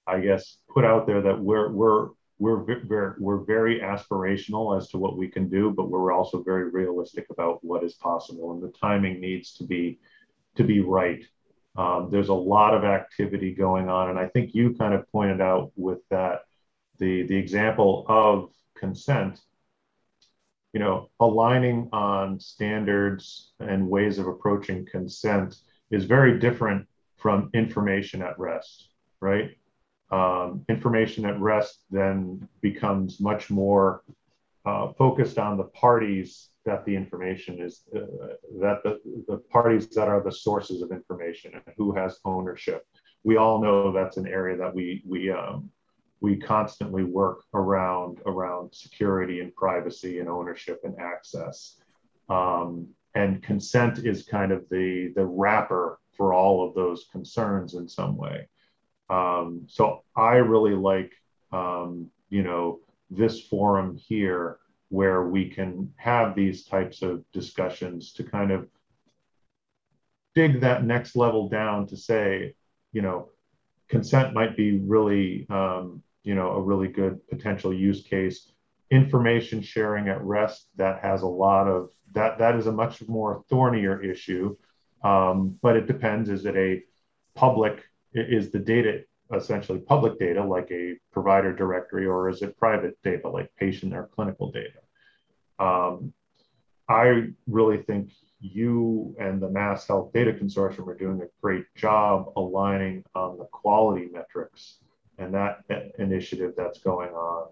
I guess, put out there that we're very aspirational as to what we can do, but we're also very realistic about what is possible, and the timing needs to be right. There's a lot of activity going on, and I think you kind of pointed out with that the example of consent. You know, aligning on standards and ways of approaching consent is very different from information at rest, right? Information at rest then becomes much more focused on the parties that the information is, that the parties that are the sources of information and who has ownership. We all know that's an area that we constantly work around security and privacy and ownership and access. And consent is kind of the wrapper for all of those concerns in some way. So I really like, you know, this forum here where we can have these types of discussions to kind of dig that next level down to say, you know, consent might be really, you know, a really good potential use case. Information sharing at rest, that has a lot of, that is a much more thornier issue, but it depends. Is it a public, is the data essentially public data like a provider directory, or is it private data like patient or clinical data? I really think you and the Mass Health Data Consortium are doing a great job aligning on the quality metrics and that initiative that's going on.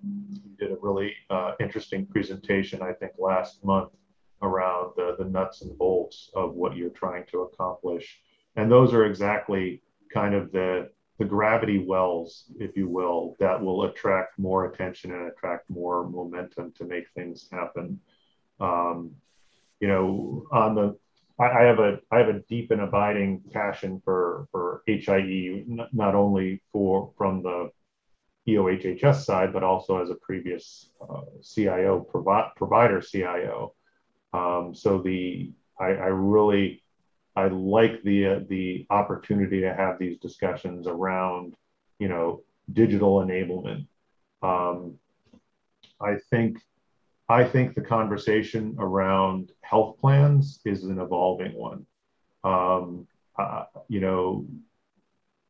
You did a really interesting presentation, I think, last month around the nuts and bolts of what you're trying to accomplish. And those are exactly kind of the gravity wells, if you will, that will attract more attention and attract more momentum to make things happen. You know, on the, I have a deep and abiding passion for HIE, not only from the EOHHS side, but also as a previous CIO, provider CIO. So I like the opportunity to have these discussions around, you know, digital enablement. I think the conversation around health plans is an evolving one. You know,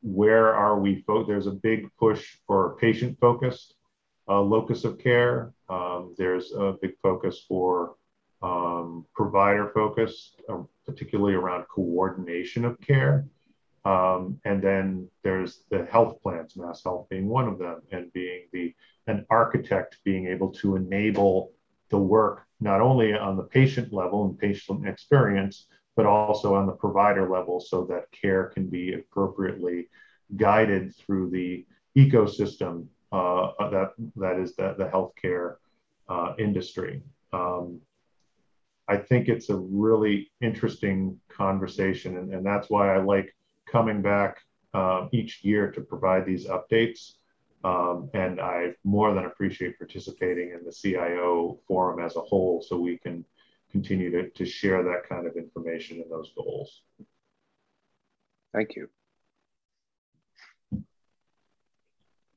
where are we? There's a big push for patient-focused locus of care. There's a big focus for provider-focused, particularly around coordination of care. And then there's the health plans, Mass Health being one of them, and being an architect being able to enable the work not only on the patient level and patient experience, but also on the provider level, so that care can be appropriately guided through the ecosystem that is the healthcare industry. I think it's a really interesting conversation, and that's why I like coming back each year to provide these updates. And I more than appreciate participating in the CIO forum as a whole, so we can continue to share that kind of information and those goals. Thank you.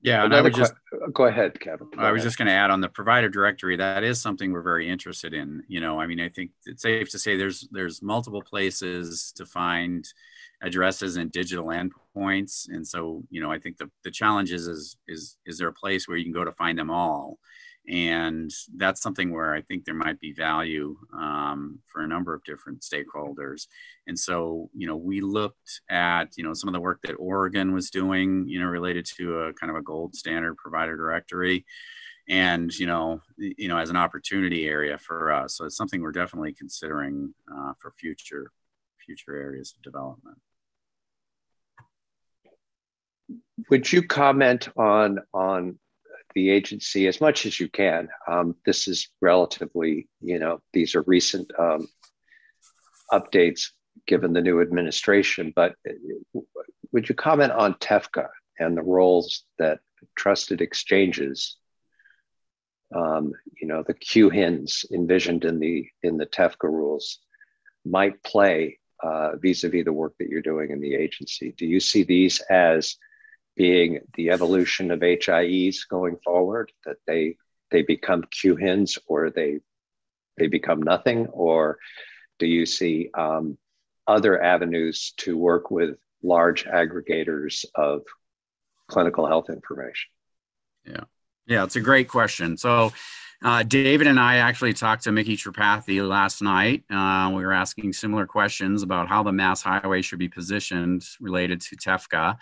Yeah, and I would just go ahead, Kevin. I was just going to add on the provider directory. That is something we're very interested in. You know, I mean, I think it's safe to say there's multiple places to find addresses and digital endpoints, and so you know, I think the challenge is there a place where you can go to find them all, and that's something where I think there might be value for a number of different stakeholders. And so, you know, we looked at, you know, some of the work that Oregon was doing, you know, related to a kind of a gold standard provider directory, and, you know, as an opportunity area for us. So it's something we're definitely considering for future areas of development. Would you comment on the agency as much as you can? This is relatively, these are recent updates given the new administration, but would you comment on TEFCA and the roles that trusted exchanges, the QHINs envisioned in the TEFCA rules might play vis-a-vis the work that you're doing in the agency? Do you see these as being the evolution of HIEs going forward, that they become QHINs or they become nothing? Or do you see other avenues to work with large aggregators of clinical health information? Yeah, it's a great question. So David and I actually talked to Mickey Tripathi last night. We were asking similar questions about how the Mass Highway should be positioned related to TEFCA.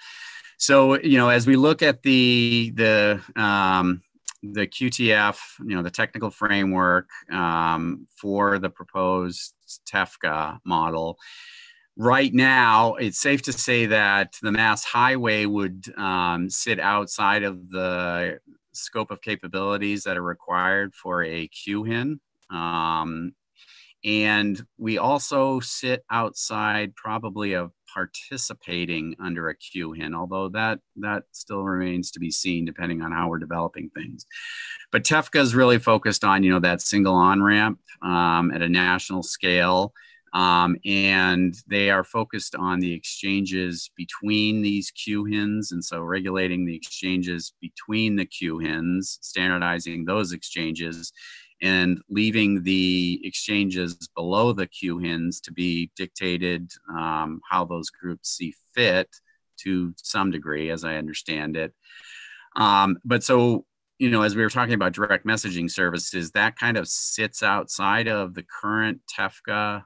So, as we look at the QTF, the technical framework for the proposed TEFCA model, right now, it's safe to say that the Mass Highway would sit outside of the scope of capabilities that are required for a QHIN. And we also sit outside probably of participating under a QHIN, although that still remains to be seen depending on how we're developing things. But TEFCA is really focused on, that single on-ramp at a national scale. And they are focused on the exchanges between these QHINs. And so regulating the exchanges between the QHINs, standardizing those exchanges, and leaving the exchanges below the QHINs to be dictated how those groups see fit to some degree, as I understand it. But so, as we were talking about direct messaging services, that kind of sits outside of the current TEFCA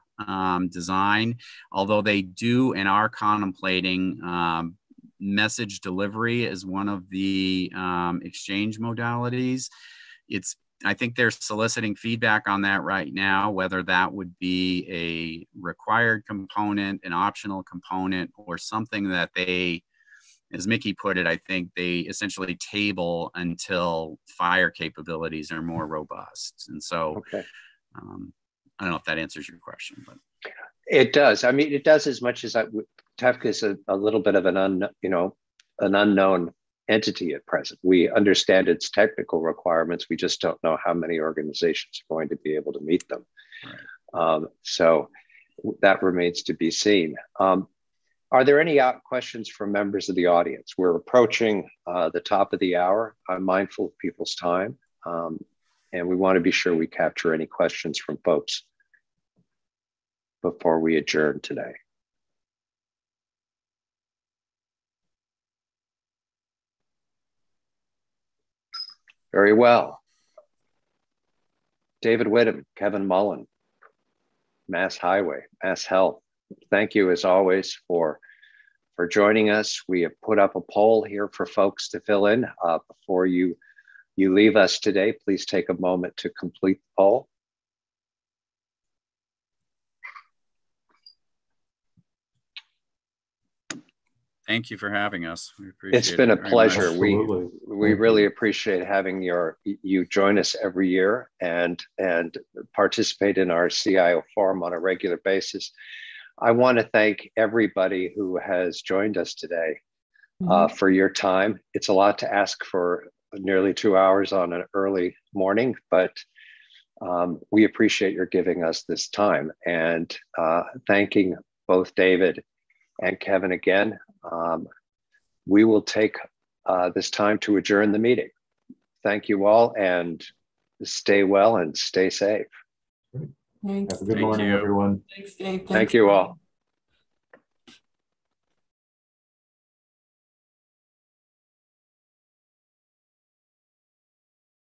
design, although they do and are contemplating message delivery as one of the exchange modalities. I think they're soliciting feedback on that right now, whether that would be a required component, an optional component, or something that they, as Mickey put it, I think they essentially table until FHIR capabilities are more robust. And so, okay. I don't know if that answers your question, but it does. I mean, it does as much as TEFCA is a little bit of an unknown entity at present. We understand its technical requirements. We just don't know how many organizations are going to be able to meet them. Right. So that remains to be seen. Are there any questions from members of the audience? We're approaching the top of the hour. I'm mindful of people's time, and we want to be sure we capture any questions from folks before we adjourn today. Very well. David Whitham, Kevin Mullen, Mass Highway, Mass Health. Thank you as always for joining us. We have put up a poll here for folks to fill in. Before you leave us today, please take a moment to complete the poll. Thank you for having us. We appreciate it's been a pleasure. We really you. Appreciate having you join us every year and participate in our CIO forum on a regular basis. I want to thank everybody who has joined us today for your time. It's a lot to ask for nearly 2 hours on an early morning, but we appreciate your giving us this time, and thanking both David and Kevin again. We will take this time to adjourn the meeting. Thank you all, and stay well and stay safe. Have a good morning, everyone. Thanks, Dave. Thank you all.